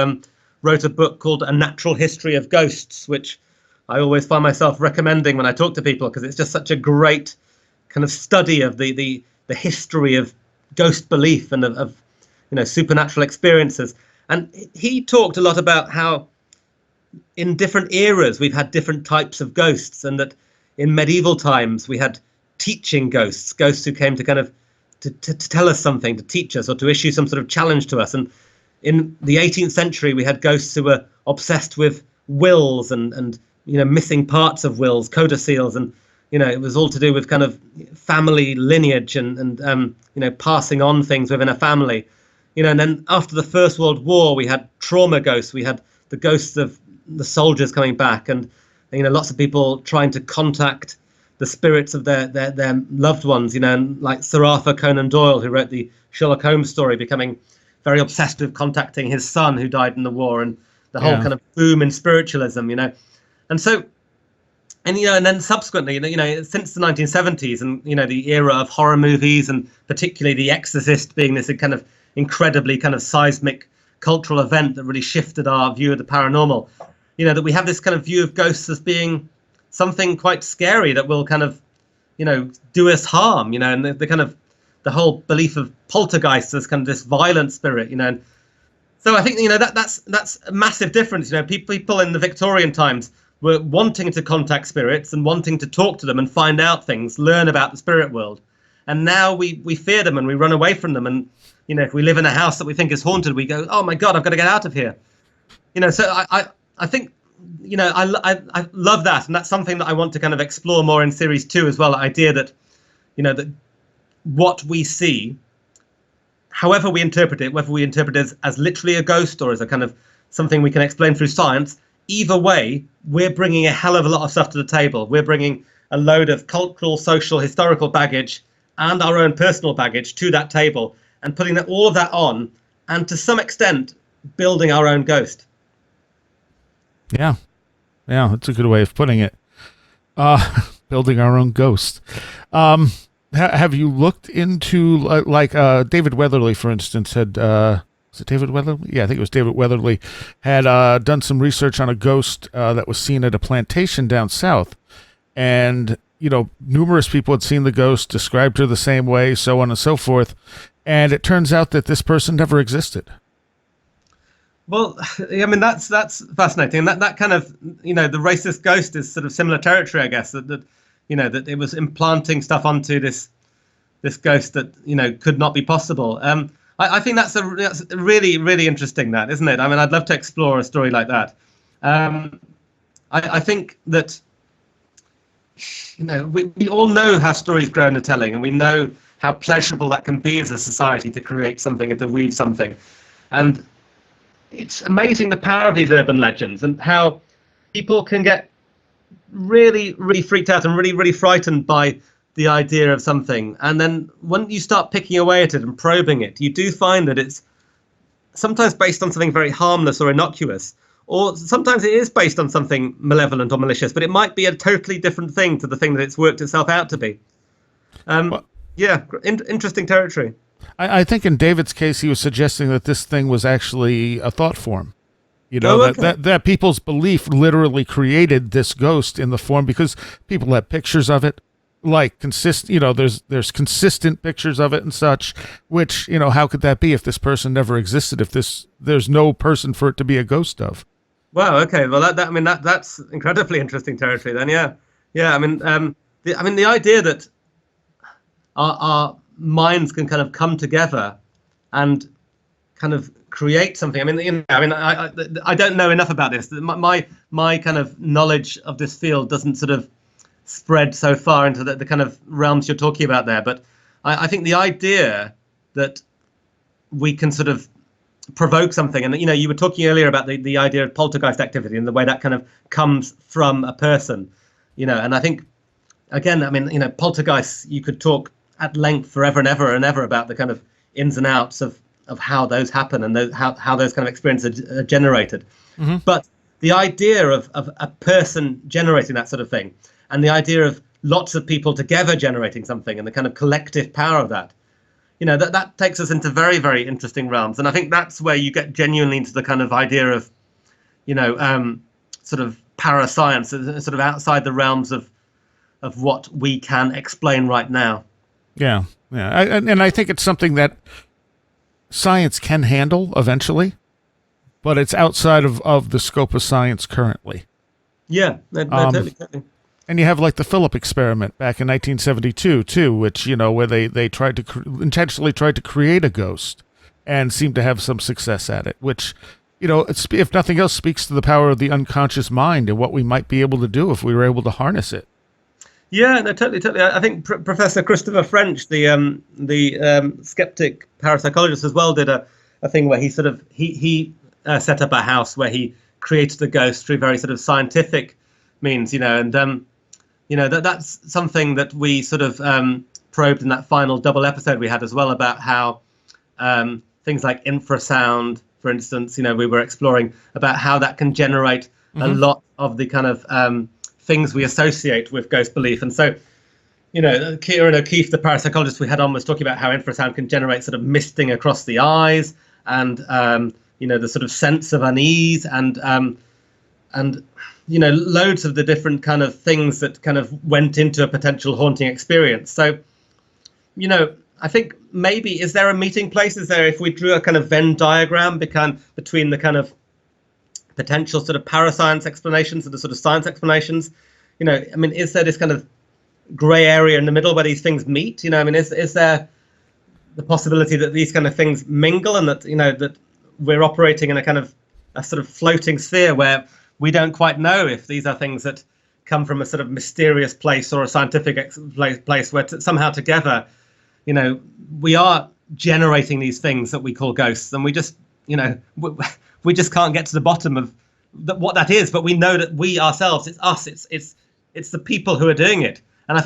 wrote a book called A Natural History of Ghosts, which I always find myself recommending when I talk to people because it's just such a great kind of study of the history of ghost belief and of supernatural experiences. And he talked a lot about how in different eras we've had different types of ghosts, and that in medieval times we had teaching ghosts who came to kind of to tell us something, to teach us, or to issue some sort of challenge to us. And in the 18th century, we had ghosts who were obsessed with wills and missing parts of wills, codicils, and it was all to do with kind of family lineage and passing on things within a family. And then after the First World War, we had trauma ghosts. We had the ghosts of the soldiers coming back, and lots of people trying to contact the spirits of their loved ones, and like Sir Arthur Conan Doyle, who wrote the Sherlock Holmes story, becoming very obsessed with contacting his son who died in the war, and the whole kind of boom in spiritualism, And so, and then subsequently, since the 1970s and, the era of horror movies, and particularly The Exorcist being this kind of incredibly kind of seismic cultural event that really shifted our view of the paranormal, that we have this kind of view of ghosts as being something quite scary that will kind of, do us harm, and the kind of the whole belief of poltergeists as kind of this violent spirit, And so I think, that's a massive difference. People in the Victorian times were wanting to contact spirits and wanting to talk to them and find out things, learn about the spirit world. And now we fear them and we run away from them. And, if we live in a house that we think is haunted, we go, oh my God, I've got to get out of here. So I think, I love that. And that's something that I want to kind of explore more in series 2 as well. The idea that, that what we see, however we interpret it, whether we interpret it as literally a ghost or as a kind of something we can explain through science, either way, we're bringing a hell of a lot of stuff to the table. We're bringing a load of cultural, social, historical baggage and our own personal baggage to that table and putting all of that on and to some extent building our own ghost. Yeah, that's a good way of putting it. Building our own ghost. Have you looked into, like David Weatherly, for instance, had... Was it David Weatherly? Yeah, I think it was David Weatherly had done some research on a ghost that was seen at a plantation down south. And, numerous people had seen the ghost, described her the same way, so on and so forth. and it turns out that this person never existed. Well, I mean, that's fascinating. And that kind of, the racist ghost is sort of similar territory, I guess, that that it was implanting stuff onto this ghost that, could not be possible. I think that's really, really interesting, that, isn't it? I mean, I'd love to explore a story like that. I think that, we all know how stories grow in the telling, and we know how pleasurable that can be as a society to create something and to weave something. And it's amazing the power of these urban legends and how people can get really, really freaked out and really, really frightened by the idea of something. And then when you start picking away at it and probing it, you do find that it's sometimes based on something very harmless or innocuous, or sometimes it is based on something malevolent or malicious, but it might be a totally different thing to the thing that it's worked itself out to be. Interesting territory. I think in David's case, he was suggesting that this thing was actually a thought form. That people's belief literally created this ghost in the form, because people have pictures of it, like there's consistent pictures of it and such, which, how could that be if this person never existed, if there's no person for it to be a ghost of? Wow. Okay. Well, that's incredibly interesting territory then. Yeah. I mean, the idea that our minds can kind of come together and kind of create something. I don't know enough about this. My kind of knowledge of this field doesn't sort of spread so far into the kind of realms you're talking about there. But I think the idea that we can sort of provoke something, and you were talking earlier about the idea of poltergeist activity and the way that kind of comes from a person, and I think, again, poltergeists, you could talk at length forever and ever about the kind of ins and outs of how those happen and how those kind of experiences are generated. Mm-hmm. But the idea of a person generating that sort of thing, and the idea of lots of people together generating something, and the kind of collective power of that, that takes us into very, very interesting realms. And I think that's where you get genuinely into the kind of idea of, sort of parascience, sort of outside the realms of what we can explain right now. Yeah. And I think it's something that science can handle eventually, but it's outside of the scope of science currently. Yeah, totally. And you have like the Philip experiment back in 1972 too, which, where they tried to intentionally tried to create a ghost and seemed to have some success at it, which, if nothing else, speaks to the power of the unconscious mind and what we might be able to do if we were able to harness it. Yeah, no, totally. I think Professor Christopher French, the skeptic parapsychologist as well, did a thing where he set up a house where he created a ghost through very sort of scientific means, and that's something that we sort of probed in that final double episode we had as well, about how things like infrasound, for instance, we were exploring about how that can generate a lot of the kind of things we associate with ghost belief. And so, Kieran O'Keefe, the parapsychologist we had on, was talking about how infrasound can generate sort of misting across the eyes, and the sort of sense of unease, and loads of the different kind of things that kind of went into a potential haunting experience. So, I think maybe, is there a meeting place? Is there, if we drew a kind of Venn diagram between the kind of potential sort of parascience explanations and the sort of science explanations, is there this kind of gray area in the middle where these things meet? Is there the possibility that these kind of things mingle, and that, that we're operating in a kind of a sort of floating sphere where we don't quite know if these are things that come from a sort of mysterious place or a scientific place where somehow together, we are generating these things that we call ghosts, and we just, we just can't get to the bottom of what that is, but we know that we ourselves, it's us, it's the people who are doing it. And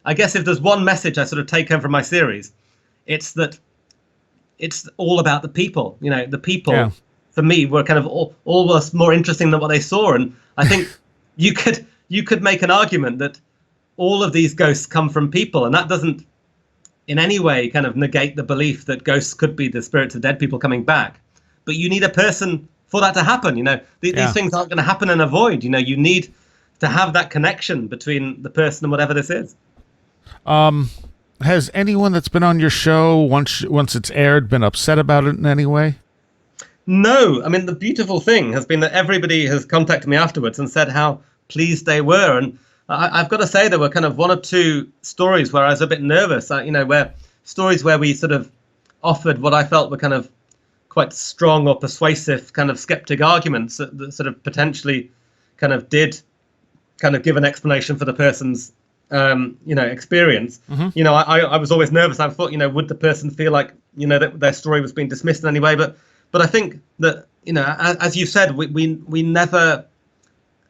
I guess if there's one message I sort of take home from my series, it's that it's all about the people. The people, for me, were kind of almost more interesting than what they saw. And I think you could make an argument that all of these ghosts come from people, and that doesn't in any way kind of negate the belief that ghosts could be the spirits of dead people coming back. But you need a person for that to happen. These things aren't going to happen in a void. You need to have that connection between the person and whatever this is. Has anyone that's been on your show once it's aired been upset about it in any way? No, I mean, the beautiful thing has been that everybody has contacted me afterwards and said how pleased they were. And I've got to say, there were kind of one or two stories where I was a bit nervous, where stories where we sort of offered what I felt were kind of quite strong or persuasive kind of skeptic arguments that sort of potentially kind of did kind of give an explanation for the person's experience. Mm-hmm. I was always nervous. I thought, would the person feel like, that their story was being dismissed in any way? But I think that, as you said, we never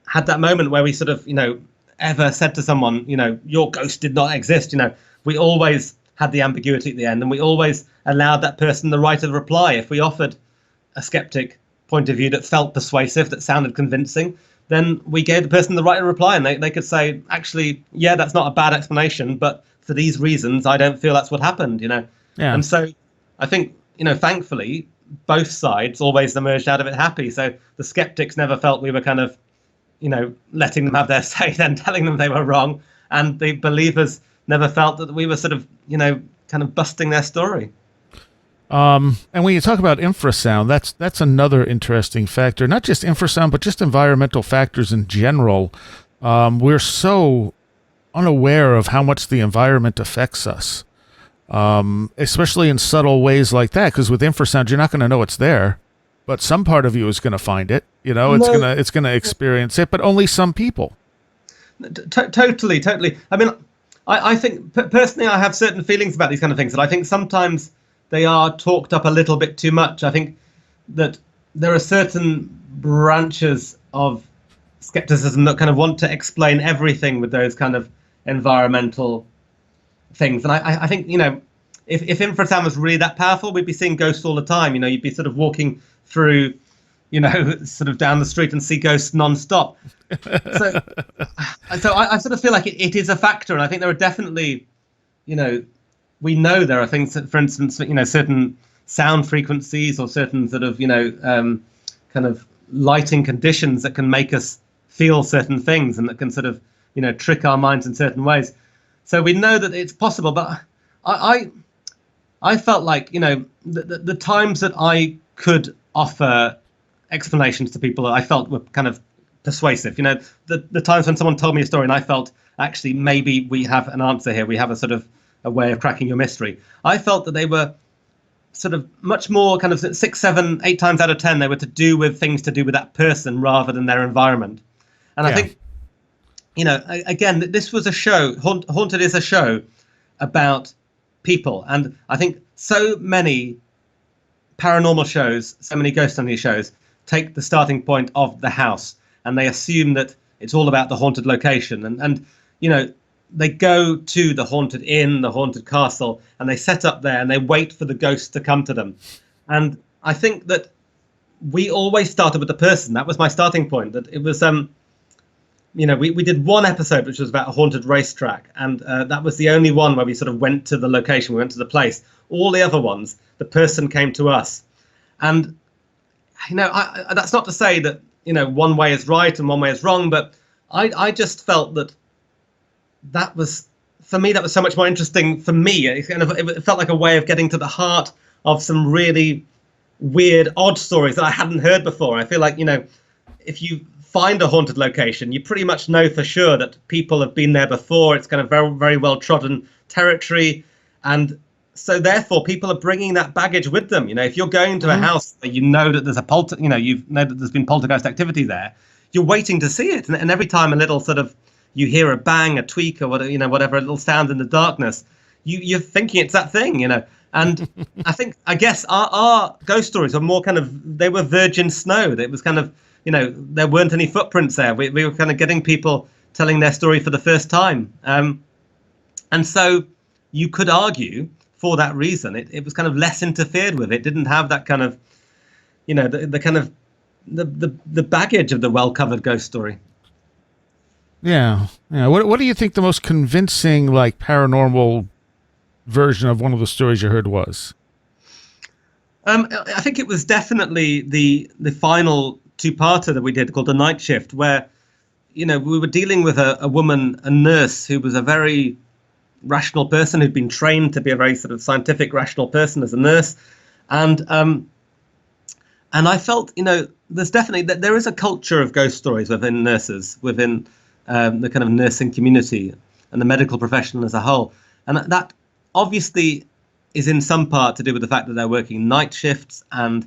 had that moment where we sort of, ever said to someone, your ghost did not exist. We always had the ambiguity at the end, and we always allowed that person the right of reply. If we offered a skeptic point of view that felt persuasive, that sounded convincing, then we gave the person the right of reply, and they could say, actually, yeah, that's not a bad explanation, but for these reasons, I don't feel that's what happened, Yeah. And so I think, thankfully, both sides always emerged out of it happy. So the skeptics never felt we were kind of, letting them have their say, then telling them they were wrong. And the believers never felt that we were sort of, kind of busting their story. And when you talk about infrasound, that's another interesting factor. Not just infrasound, but just environmental factors in general. We're so unaware of how much the environment affects us, especially in subtle ways like that. Because with infrasound, you're not going to know it's there, but some part of you is going to find it. It's gonna experience it, but only some people. Totally. I mean, I think personally, I have certain feelings about these kind of things, and I think sometimes they are talked up a little bit too much. I think that there are certain branches of skepticism that kind of want to explain everything with those kind of environmental things. And I think, if infrasound was really that powerful, we'd be seeing ghosts all the time. You'd be sort of walking through, sort of down the street and see ghosts nonstop. So I sort of feel like it is a factor. And I think there are definitely, we know there are things that, for instance, certain sound frequencies or certain sort of, kind of lighting conditions that can make us feel certain things and that can sort of, trick our minds in certain ways. So we know that it's possible. But I felt like, the times that I could offer explanations to people that I felt were kind of persuasive, the times when someone told me a story and I felt, actually, maybe we have an answer here. We have a sort of a way of cracking your mystery. I felt that they were sort of much more kind of 6, 7, 8 times out of 10, they were things to do with that person rather than their environment. And I think, again, this was a show, Haunted is a show about people. And I think so many paranormal shows, so many ghost hunting shows take the starting point of the house, and they assume that it's all about the haunted location. And they go to the haunted inn, the haunted castle, and they set up there and they wait for the ghost to come to them. And I think that we always started with the person. That was my starting point. That it was, we did one episode which was about a haunted racetrack, and that was the only one where we sort of went to the location, we went to the place. All the other ones, the person came to us. And, that's not to say that, one way is right and one way is wrong, but I just felt that was, for me, that was so much more interesting for me. It felt like a way of getting to the heart of some really weird, odd stories that I hadn't heard before. I feel like, if you find a haunted location, you pretty much know for sure that people have been there before. It's kind of very, very well trodden territory. And so therefore people are bringing that baggage with them. If you're going to a house where that there's that there's been poltergeist activity there, you're waiting to see it. And every time a little sort of, you hear a bang, a tweak, or whatever, a little sound in the darkness, you're thinking it's that thing, And I guess our ghost stories were more kind of, they were virgin snow. It was kind of, there weren't any footprints there. We were kind of getting people telling their story for the first time. And so you could argue, for that reason, it was kind of less interfered with. It didn't have that kind of, the kind of the baggage of the well-covered ghost story. Yeah. What do you think the most convincing, paranormal version of one of the stories you heard was? I think it was definitely the final two-parter that we did called the Nightshift, where, we were dealing with a woman, a nurse, who was a very rational person who'd been trained to be a very sort of scientific, rational person as a nurse. And I felt, there's definitely that there is a culture of ghost stories within nurses, within the kind of nursing community and the medical profession as a whole. And that obviously is in some part to do with the fact that they're working night shifts and,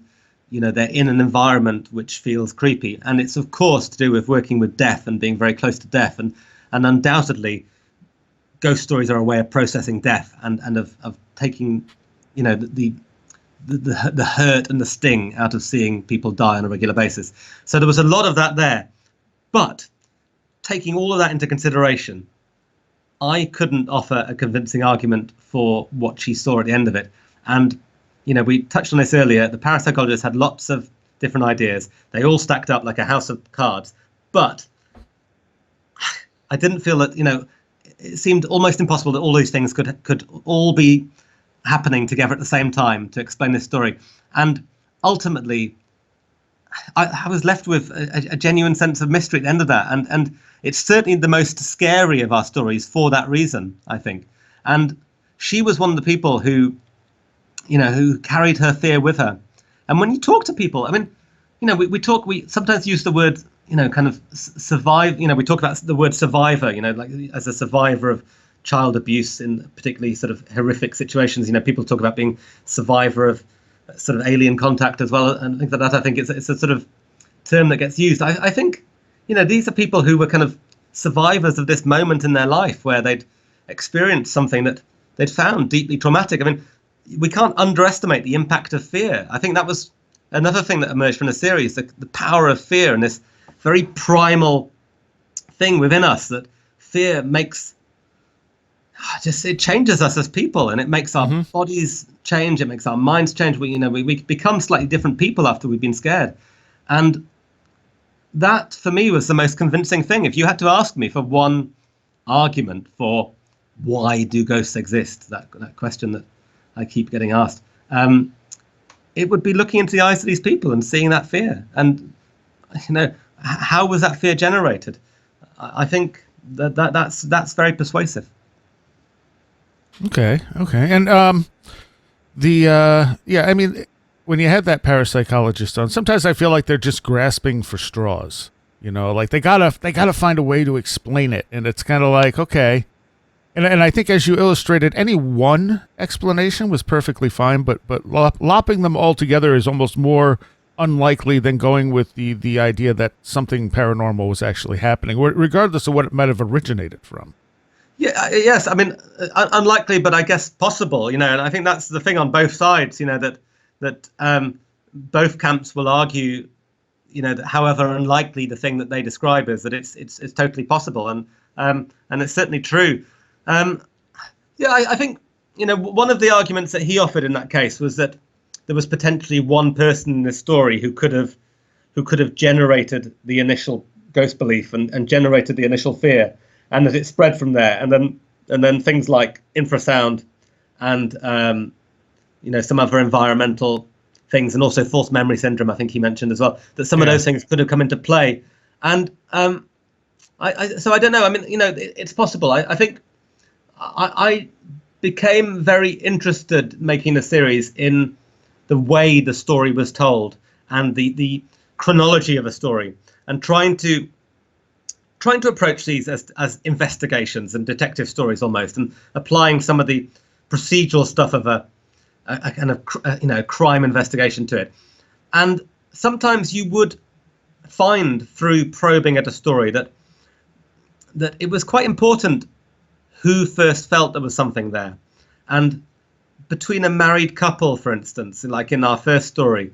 they're in an environment which feels creepy. And it's, of course, to do with working with death and being very close to death. And undoubtedly, ghost stories are a way of processing death and of taking, the hurt and the sting out of seeing people die on a regular basis. So there was a lot of that there. But taking all of that into consideration, I couldn't offer a convincing argument for what she saw at the end of it. And, we touched on this earlier. The parapsychologist had lots of different ideas. They all stacked up like a house of cards. But I didn't feel that, it seemed almost impossible that all these things could all be happening together at the same time to explain this story. And ultimately, I was left with a genuine sense of mystery at the end of that. And it's certainly the most scary of our stories for that reason, I think. And she was one of the people who carried her fear with her. And when you talk to people, I mean, we sometimes use the word, kind of survive. We talk about the word survivor, like as a survivor of child abuse in particularly sort of horrific situations. People talk about being survivor of sort of alien contact as well, and things like that. I think it's a sort of term that gets used. I think, these are people who were kind of survivors of this moment in their life where they'd experienced something that they'd found deeply traumatic. I mean, we can't underestimate the impact of fear. I think that was another thing that emerged from the series, the power of fear and this very primal thing within us that fear makes, it changes us as people, and it makes our bodies change. It makes our minds change. We become slightly different people after we've been scared. And that for me was the most convincing thing. If you had to ask me for one argument for why do ghosts exist, that question that I keep getting asked, it would be looking into the eyes of these people and seeing that fear. And, how was that fear generated? I think that's very persuasive. Okay. And I mean, when you have that parapsychologist on, sometimes I feel like they're just grasping for straws. Like they gotta find a way to explain it, and it's kind of like, okay. And I think, as you illustrated, any one explanation was perfectly fine, but lopping them all together is almost more unlikely than going with the idea that something paranormal was actually happening, regardless of what it might have originated from. Yeah, yes. I mean, unlikely, but I guess possible. And I think that's the thing on both sides. That both camps will argue, that however unlikely the thing that they describe is, that it's totally possible, and it's certainly true. I think one of the arguments that he offered in that case was that there was potentially one person in this story who could have generated the initial ghost belief and generated the initial fear, and that it spread from there, and then things like infrasound and some other environmental things, and also false memory syndrome, I think he mentioned as well, that some of those things could have come into play. And so I don't know. I mean, it's possible. I think I became very interested making the series in the way the story was told and the chronology of a story, and trying to approach these as investigations and detective stories almost, and applying some of the procedural stuff of a kind of crime investigation to it. And sometimes you would find through probing at a story that it was quite important who first felt there was something there. And between a married couple, for instance, like in our first story,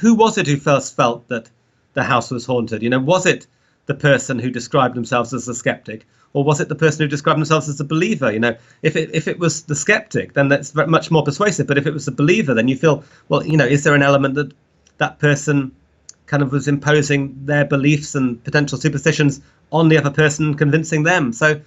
who was it who first felt that the house was haunted? Was it the person who described themselves as a skeptic, or was it the person who described themselves as a believer? If it was the skeptic, then that's much more persuasive. But if it was the believer, then you feel, well, is there an element that person kind of was imposing their beliefs and potential superstitions on the other person, convincing them? So,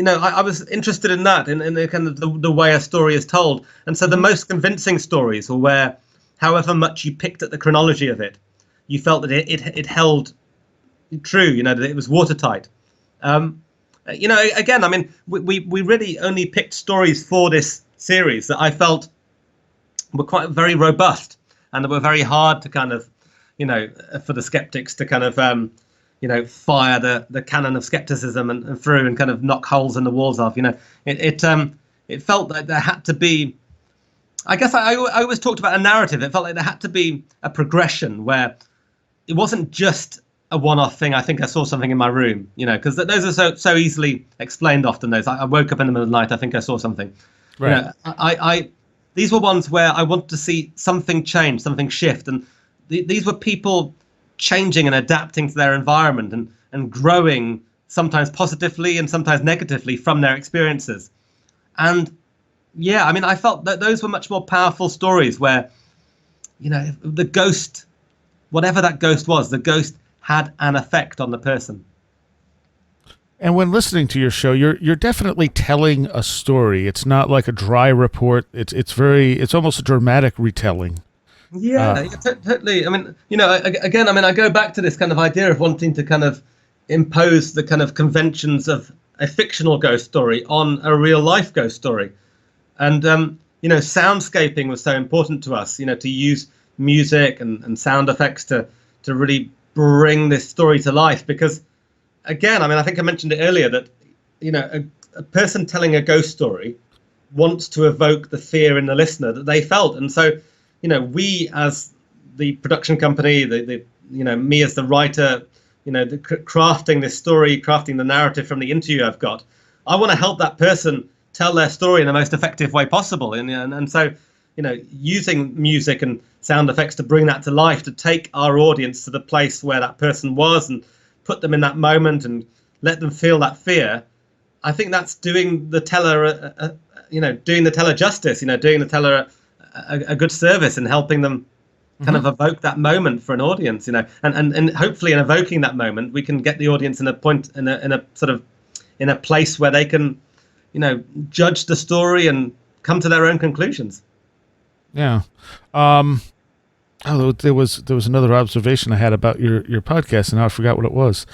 I was interested in that, in the kind of the way a story is told. And so the most convincing stories were where, however much you picked at the chronology of it, you felt that it held true, that it was watertight. again, I mean, we really only picked stories for this series that I felt were quite very robust and that were very hard to kind of, for the skeptics to kind of, fire the cannon of skepticism and through and kind of knock holes in the walls of. It felt like there had to be. I guess I always talked about a narrative. It felt like there had to be a progression where it wasn't just a one-off thing. I think I saw something in my room, because those are so easily explained often. Those I woke up in the middle of the night. I think I saw something. Right. These were ones where I wanted to see something change, something shift, and these were people changing and adapting to their environment and growing, sometimes positively and sometimes negatively from their experiences. And yeah, I mean, I felt that those were much more powerful stories where, the ghost, whatever that ghost was, the ghost had an effect on the person. And when listening to your show, you're definitely telling a story. It's not like a dry report. It's almost a dramatic retelling. Yeah, totally. I mean, again, I go back to this kind of idea of wanting to kind of impose the kind of conventions of a fictional ghost story on a real life ghost story. And, soundscaping was so important to us, to use music and sound effects to really bring this story to life. Because, again, I mean, I think I mentioned it earlier that, a person telling a ghost story wants to evoke the fear in the listener that they felt. And so, we as the production company, me as the writer, crafting this story, crafting the narrative from the interview I've got, I want to help that person tell their story in the most effective way possible. And so, using music and sound effects to bring that to life, to take our audience to the place where that person was and put them in that moment and let them feel that fear. I think that's doing the teller, doing the teller justice, doing the teller a good service and helping them kind of evoke that moment for an audience, and hopefully in evoking that moment, we can get the audience in a place where they can, judge the story and come to their own conclusions. Yeah. There was another observation I had about your podcast, and now I forgot what it was.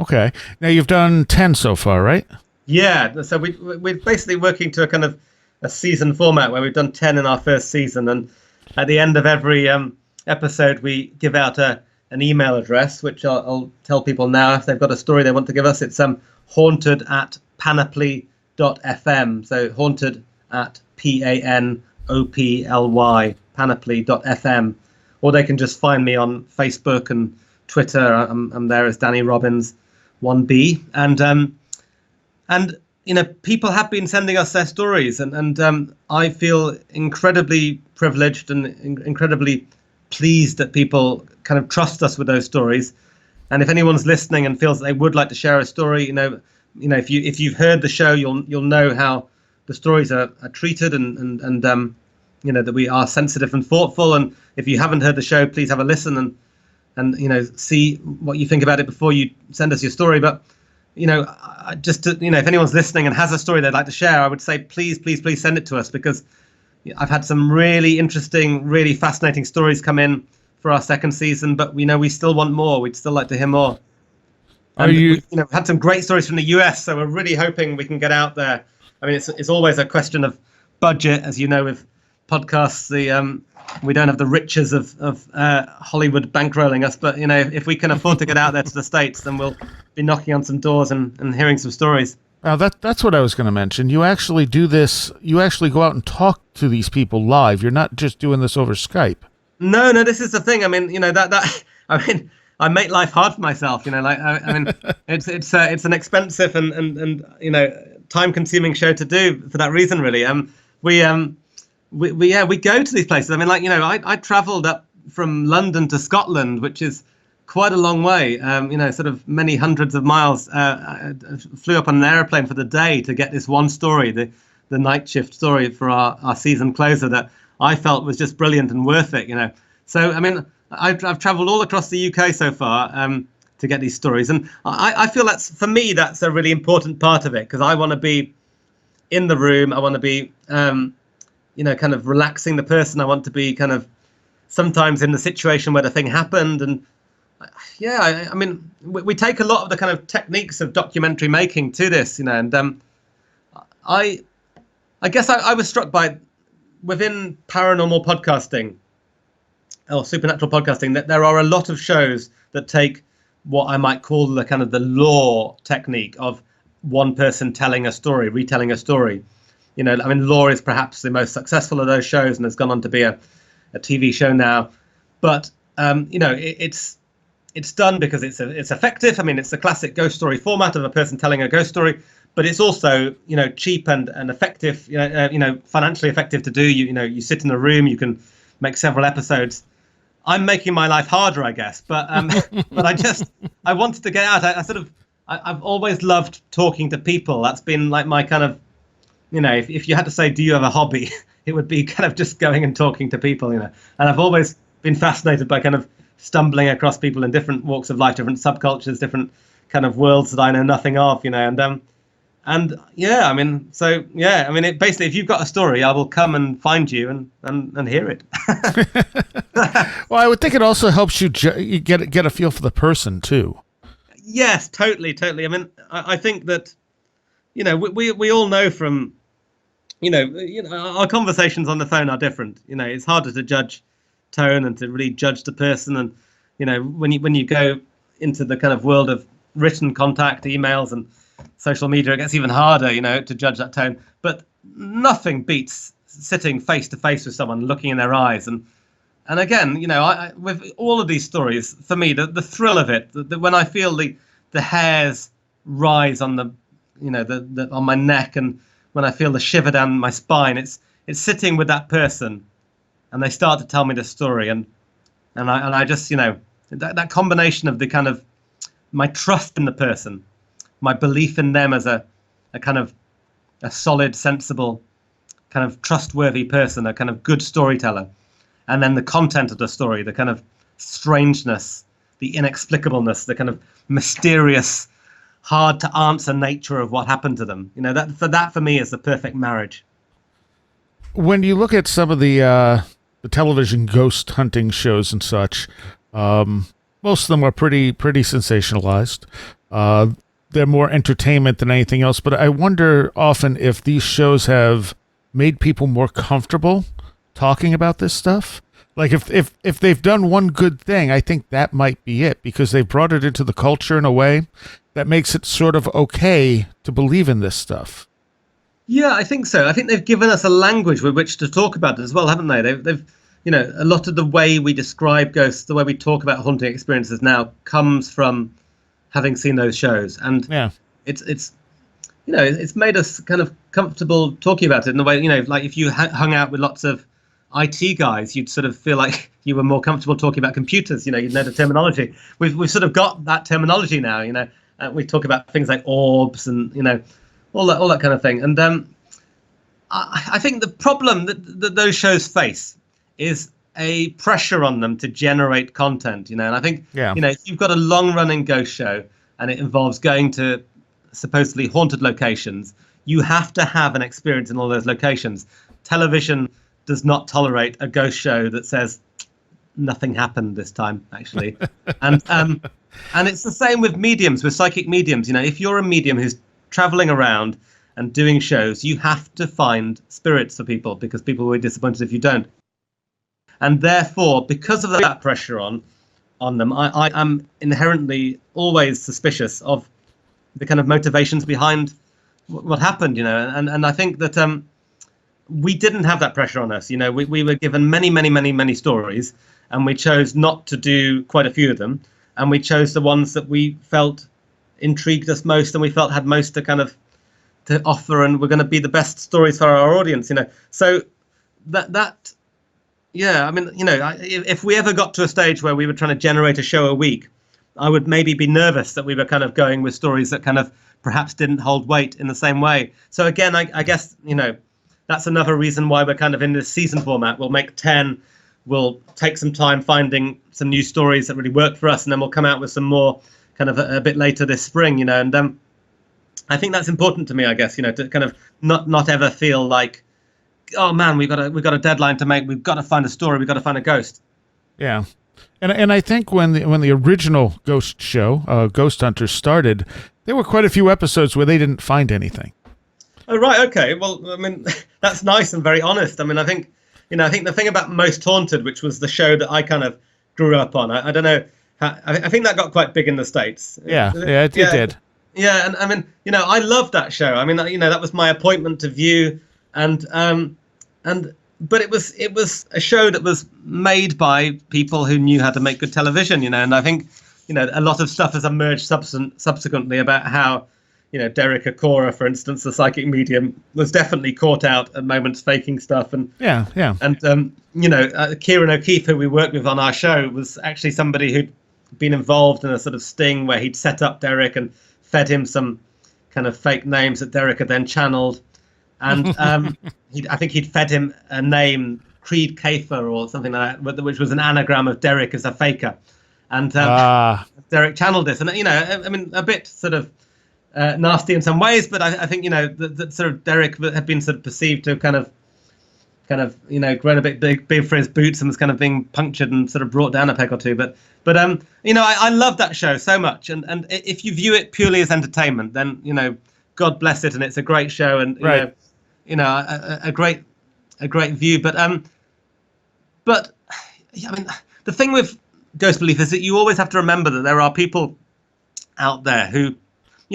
Okay. Now you've done 10 so far, right? Yeah. So we're basically working to a kind of a season format where we've done 10 in our first season, and at the end of every episode, we give out an email address, which I'll tell people now if they've got a story they want to give us. It's haunted@panoply.fm. So haunted at PANOPLY, panoply.fm. Or they can just find me on Facebook and Twitter. I'm there as Danny Robbins 1B. And people have been sending us their stories, and I feel incredibly privileged and incredibly pleased that people kind of trust us with those stories. And if anyone's listening and feels that they would like to share a story, if you've heard the show, you'll know how the stories are treated and that we are sensitive and thoughtful. And if you haven't heard the show, please have a listen and see what you think about it before you send us your story. But just to, if anyone's listening and has a story they'd like to share, I would say please send it to us, because I've had some really interesting, really fascinating stories come in for our second season, but we still want more. We'd still like to hear more. We've had some great stories from the US, so we're really hoping we can get out there. I mean, it's always a question of budget, as you know, with podcasts. We don't have the riches of Hollywood bankrolling us, but if we can afford to get out there to the States, then we'll be knocking on some doors and hearing some stories. Now that's what I was going to mention. You actually do this. You actually go out and talk to these people live. You're not just doing this over Skype. No, this is the thing. I mean, I make life hard for myself. It's an expensive and time-consuming show to do for that reason. Really, we go to these places. I mean, I travelled up from London to Scotland, which is quite a long way. Sort of many hundreds of miles. Flew up on an airplane for the day to get this one story, the Nightshift story for our season closer, that I felt was just brilliant and worth it. So I mean, I've travelled all across the UK so far to get these stories, and I feel that's a really important part of it, because I want to be in the room. I want to be kind of relaxing the person. I want to be kind of sometimes in the situation where the thing happened, and yeah, I mean, we take a lot of the kind of techniques of documentary making to this, and I guess I was struck by, within paranormal podcasting or supernatural podcasting, that there are a lot of shows that take what I might call the kind of the lore technique of one person telling a story, retelling a story. I mean, lore is perhaps the most successful of those shows and has gone on to be a TV show now. But it's done because it's effective. I mean, it's the classic ghost story format of a person telling a ghost story, but it's also cheap and effective. Financially effective to do. You sit in a room, you can make several episodes. I'm making my life harder, I guess, but but I wanted to get out. I've always loved talking to people. That's been like my kind of, if you had to say, do you have a hobby, it would be kind of just going and talking to people, and I've always been fascinated by kind of stumbling across people in different walks of life, different subcultures, different kind of worlds that I know nothing of, and yeah, I mean, basically, if you've got a story, I will come and find you and hear it. Well, I would think it also helps you get a feel for the person too. Yes, totally. I mean, I think that, we all know from, our conversations on the phone are different. It's harder to judge tone and to really judge the person. And, when you go into the kind of world of written contact, emails and social media, it gets even harder, to judge that tone. But nothing beats sitting face to face with someone, looking in their eyes. And again, I with all of these stories, for me, the thrill of it, when I feel the hairs rise on the on my neck, and when I feel the shiver down my spine, it's sitting with that person, and they start to tell me the story, and I just that combination of the kind of my trust in the person, my belief in them as a kind of a solid, sensible, kind of trustworthy person, a kind of good storyteller. And then the content of the story, the kind of strangeness, the inexplicableness, the kind of mysterious, hard to answer nature of what happened to them. That for me is the perfect marriage. When you look at some of the television ghost hunting shows and such, most of them are pretty sensationalized. They're more entertainment than anything else. But I wonder often if these shows have made people more comfortable talking about this stuff. Like if they've done one good thing, I think that might be it, because they've brought it into the culture in a way that makes it sort of okay to believe in this stuff. Yeah, I think so. I think they've given us a language with which to talk about it as well, haven't they? They've a lot of the way we describe ghosts, the way we talk about haunting experiences now, comes from having seen those shows, and yeah, it's made us kind of comfortable talking about it in the way, like if you hung out with lots of IT guys, you'd sort of feel like you were more comfortable talking about computers. You'd know the terminology. We've sort of got that terminology now. We talk about things like orbs and all that kind of thing. And I think the problem that those shows face is a pressure on them to generate content. And I think if you've got a long-running ghost show and it involves going to supposedly haunted locations, you have to have an experience in all those locations. Television does not tolerate a ghost show that says nothing happened this time, actually. and it's the same with mediums, with psychic mediums. If you're a medium who's traveling around and doing shows, you have to find spirits for people, because people will be disappointed if you don't. And therefore, because of that pressure on them, I am inherently always suspicious of the kind of motivations behind what happened, and I think that we didn't have that pressure on us. We were given many stories, and we chose not to do quite a few of them, and we chose the ones that we felt intrigued us most and we felt had most to offer, and were going to be the best stories for our audience. So that yeah, I mean, if we ever got to a stage where we were trying to generate a show a week, I would maybe be nervous that we were kind of going with stories that kind of perhaps didn't hold weight in the same way. So again, I guess, that's another reason why we're kind of in this season format. We'll make 10, we'll take some time finding some new stories that really work for us, and then we'll come out with some more kind of a bit later this spring, and I think that's important to me, I guess, to kind of not ever feel like, oh man, we've got a deadline to make, we've got to find a story, we've got to find a ghost. Yeah. And I think when the original Ghost show, Ghost Hunters, started, there were quite a few episodes where they didn't find anything. Oh, right. Okay. Well, I mean, that's nice and very honest. I mean, I think the thing about Most Haunted, which was the show that I kind of grew up on, I don't know. I think that got quite big in the States. Yeah, it did. Yeah, and I mean, I loved that show. I mean, that was my appointment to view, but it was a show that was made by people who knew how to make good television, and I think, a lot of stuff has emerged subsequently about how, Derek Acora, for instance, the psychic medium, was definitely caught out at moments faking stuff, and Kieran O'Keefe, who we worked with on our show, was actually somebody who'd been involved in a sort of sting where he'd set up Derek and fed him some kind of fake names that Derek had then channeled. And I think he'd fed him a name, Creed Kafer or something like that, which was an anagram of Derek as a faker. And Derek channeled this. And, I mean, a bit sort of nasty in some ways, but I think, that sort of Derek had been sort of perceived to have kind of grown a bit big for his boots and was kind of being punctured and sort of brought down a peg or two. But I love that show so much. And if you view it purely as entertainment, then, God bless it. And it's a great show. And, a great view, but I mean, the thing with ghost belief is that you always have to remember that there are people out there who,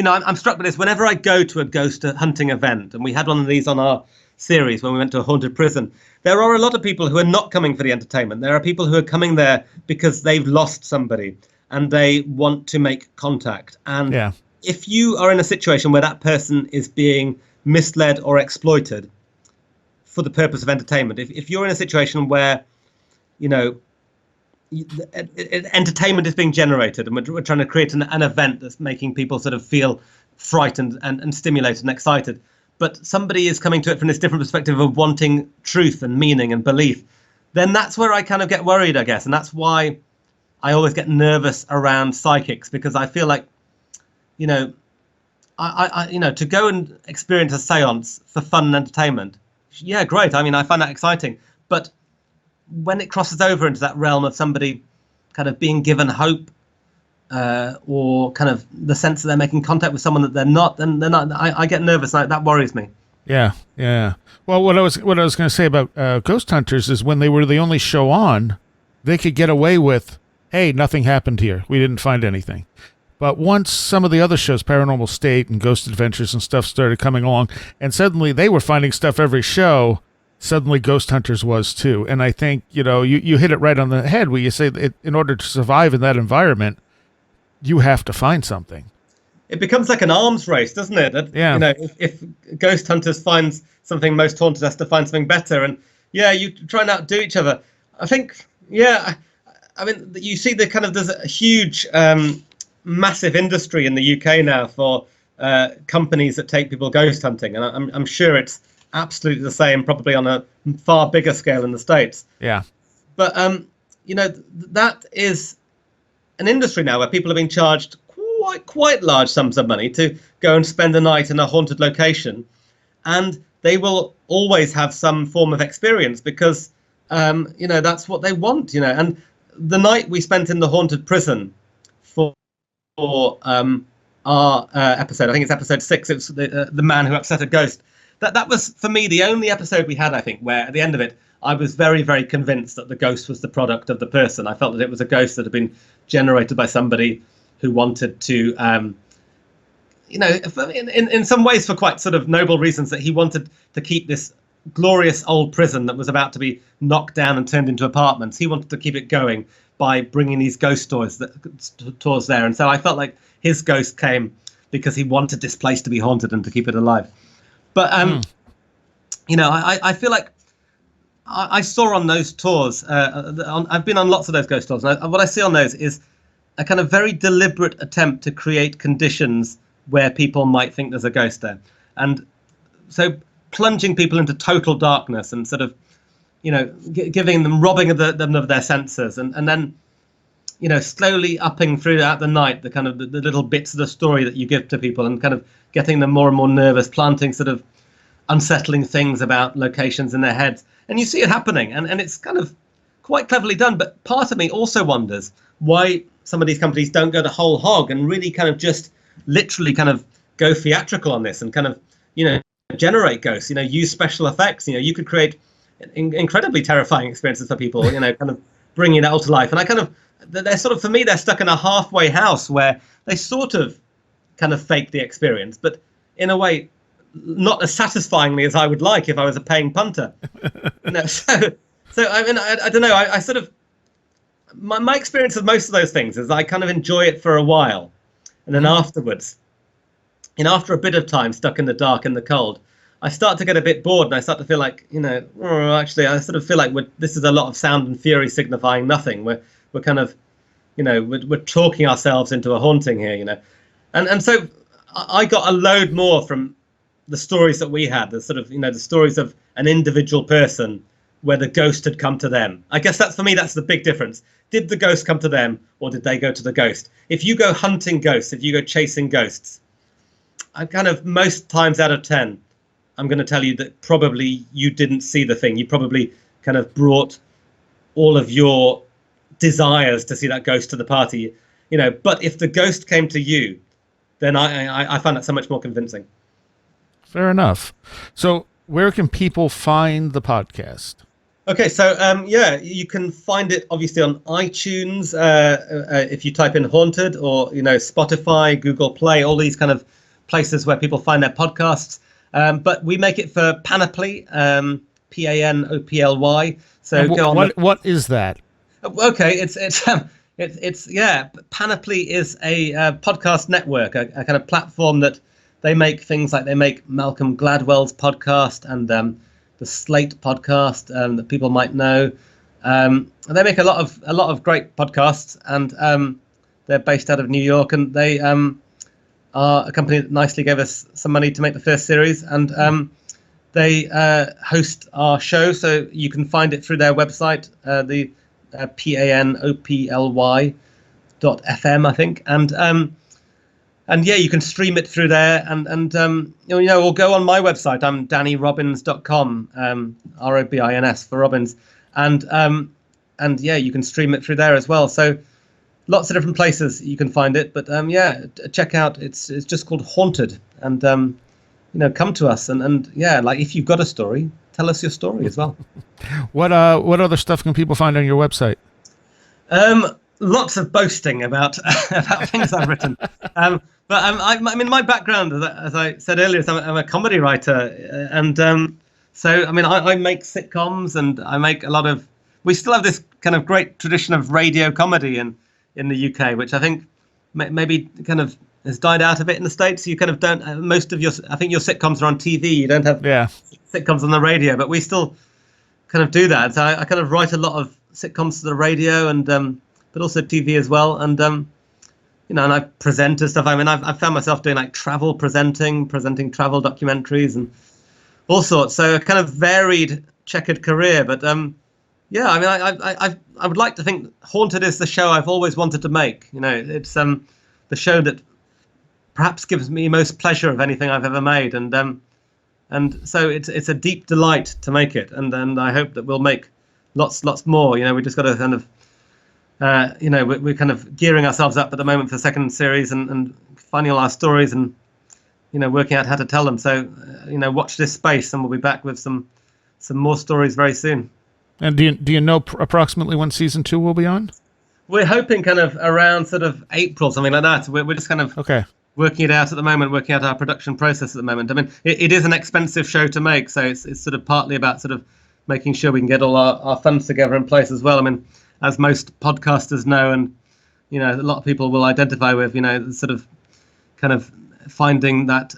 I'm struck by this whenever I go to a ghost hunting event, and we had one of these on our series when we went to a haunted prison. There are a lot of people who are not coming for the entertainment. There are people who are coming there because they've lost somebody and they want to make contact. And if you are in a situation where that person is being misled or exploited for the purpose of entertainment, if you're in a situation where entertainment is being generated and we're trying to create an event that's making people sort of feel frightened and stimulated and excited, but somebody is coming to it from this different perspective of wanting truth and meaning and belief, then that's where I kind of get worried, I guess. And that's why I always get nervous around psychics, because I feel like, I to go and experience a seance for fun and entertainment, yeah, great. I mean, I find that exciting. But when it crosses over into that realm of somebody kind of being given hope, or kind of the sense that they're making contact with someone that they're not, then I get nervous. That worries me. Yeah. Well, what I was going to say about Ghost Hunters is when they were the only show on, they could get away with, hey, nothing happened here. We didn't find anything. But once some of the other shows, Paranormal State and Ghost Adventures and stuff, started coming along, and suddenly they were finding stuff every show, suddenly Ghost Hunters was too. And I think, you hit it right on the head where you say that in order to survive in that environment, you have to find something. It becomes like an arms race, doesn't it? Yeah. If Ghost Hunters finds something, Most Haunted has to find something better. And you try and outdo each other. I think, I mean, you see there's a huge, massive industry in the UK now for companies that take people ghost hunting. And I'm sure it's absolutely the same, probably on a far bigger scale in the States. Yeah. But, that is an industry now where people are being charged quite large sums of money to go and spend a night in a haunted location, and they will always have some form of experience because that's what they want. And the night we spent in the haunted prison for our episode, I think it's episode 6, it's the man who upset a ghost, that was for me the only episode we had, I think, where at the end of it I was very, very convinced that the ghost was the product of the person. I felt that it was a ghost that had been generated by somebody who wanted to, in some ways for quite sort of noble reasons, that he wanted to keep this glorious old prison that was about to be knocked down and turned into apartments. He wanted to keep it going by bringing these ghost tours there. And so I felt like his ghost came because he wanted this place to be haunted and to keep it alive. But, I feel like I saw on those tours, I've been on lots of those ghost tours, and what I see on those is a kind of very deliberate attempt to create conditions where people might think there's a ghost there. And so plunging people into total darkness and sort of, giving them, robbing them of their senses, and then, slowly upping throughout the night the kind of the little bits of the story that you give to people and kind of getting them more and more nervous, planting sort of unsettling things about locations in their heads. And you see it happening, and it's kind of quite cleverly done. But part of me also wonders why some of these companies don't go the whole hog and really kind of just literally kind of go theatrical on this and kind of, generate ghosts, use special effects. You could create incredibly terrifying experiences for people, kind of bringing that all to life. And I kind of, they're sort of, for me, they're stuck in a halfway house where they sort of kind of fake the experience, but in a way, not as satisfyingly as I would like if I was a paying punter. So I mean, I don't know. I sort of, my experience of most of those things is I kind of enjoy it for a while, and then afterwards, after a bit of time stuck in the dark and the cold, I start to get a bit bored, and I start to feel like, actually, I sort of feel like this is a lot of sound and fury signifying nothing. We're kind of, we're talking ourselves into a haunting here, and so I got a load more from the stories that we had, the sort of, the stories of an individual person where the ghost had come to them. I guess that's, for me, that's the big difference. Did the ghost come to them, or did they go to the ghost? If you go hunting ghosts, if you go chasing ghosts, I kind of, most times out of 10, I'm going to tell you that probably you didn't see the thing. You probably kind of brought all of your desires to see that ghost to the party, but if the ghost came to you, then I find that so much more convincing. Fair enough. So where can people find the podcast? Okay, so you can find it obviously on iTunes if you type in Haunted, or Spotify, Google Play, all these kind of places where people find their podcasts. But we make it for Panoply, Panoply. So go on. What is that? Okay, it's Panoply is a podcast network, a kind of platform that they make things like, they make Malcolm Gladwell's podcast and the Slate podcast that people might know. They make a lot of great podcasts, and they're based out of New York, and they are a company that nicely gave us some money to make the first series, and they host our show, so you can find it through their website, the panoply.fm, I think, and you can stream it through there, and or go on my website. I'm DannyRobbins.com, Robins for Robbins, and you can stream it through there as well. So lots of different places you can find it, but check out. It's just called Haunted, and come to us, and like, if you've got a story, tell us your story as well. What other stuff can people find on your website? Lots of boasting about things I've written. But I mean, my background, as I said earlier, is I'm a comedy writer, and so I mean, I make sitcoms, and I make a lot of. We still have this kind of great tradition of radio comedy in the UK, which I think maybe kind of has died out a bit in the States. You kind of don't. Most of I think your sitcoms are on TV. You don't have sitcoms on the radio, but we still kind of do that. So I kind of write a lot of sitcoms to the radio, and but also TV as well, and and I present and stuff. I mean, I've found myself doing like presenting travel documentaries and all sorts. So a kind of varied, checkered career. But I mean, I would like to think Haunted is the show I've always wanted to make. It's the show that perhaps gives me most pleasure of anything I've ever made, and so it's a deep delight to make it, and I hope that we'll make lots more. We just got to kind of. We're kind of gearing ourselves up at the moment for the second series, and finding all our stories, and working out how to tell them. So watch this space, and we'll be back with some more stories very soon. And do you know approximately when season 2 will be on? We're hoping kind of around sort of April, something like that. We're just kind of working it out at the moment, working out our production process at the moment. I mean, it is an expensive show to make, so it's sort of partly about sort of making sure we can get all our funds together in place as well. I mean, as most podcasters know, and a lot of people will identify with, sort of kind of finding that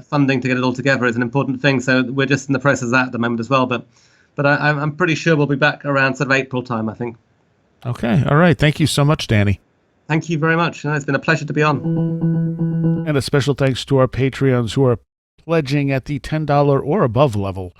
funding to get it all together is an important thing. So we're just in the process of that at the moment as well. But I'm pretty sure we'll be back around sort of April time, I think. Okay. All right. Thank you so much, Danny. Thank you very much. It's been a pleasure to be on. And a special thanks to our Patreons who are pledging at the $10 or above level: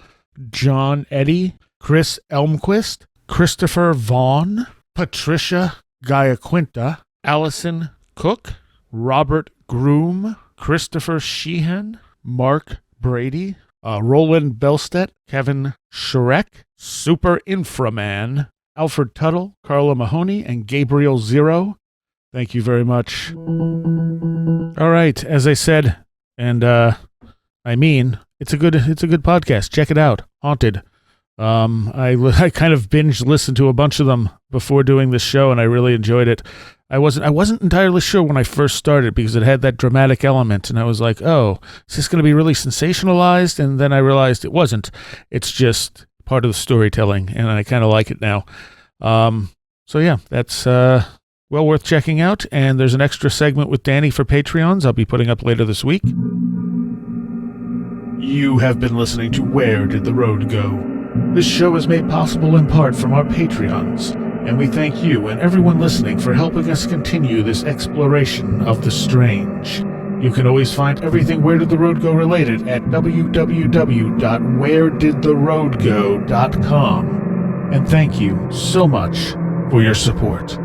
John Eddy, Chris Elmquist, Christopher Vaughn, Patricia Giaquinta, Allison Cook, Robert Groom, Christopher Sheehan, Mark Brady, Roland Belstedt, Kevin Shrek, Super Inframan, Alfred Tuttle, Carla Mahoney, and Gabriel Zero. Thank you very much. All right, as I said, and I mean, it's a good podcast. Check it out, Haunted. I kind of binge listened to a bunch of them before doing this show, and I really enjoyed it. I wasn't entirely sure when I first started because it had that dramatic element, and I was like, oh, is this going to be really sensationalized? And then I realized it wasn't. It's just part of the storytelling, and I kind of like it now. So yeah, that's well worth checking out. And there's an extra segment with Danny for Patreons I'll be putting up later this week. You have been listening to Where Did the Road Go? This show is made possible in part from our Patreons, and we thank you and everyone listening for helping us continue this exploration of the strange. You can always find everything Where Did the Road Go related at www.wheredidtheroadgo.com. And thank you so much for your support.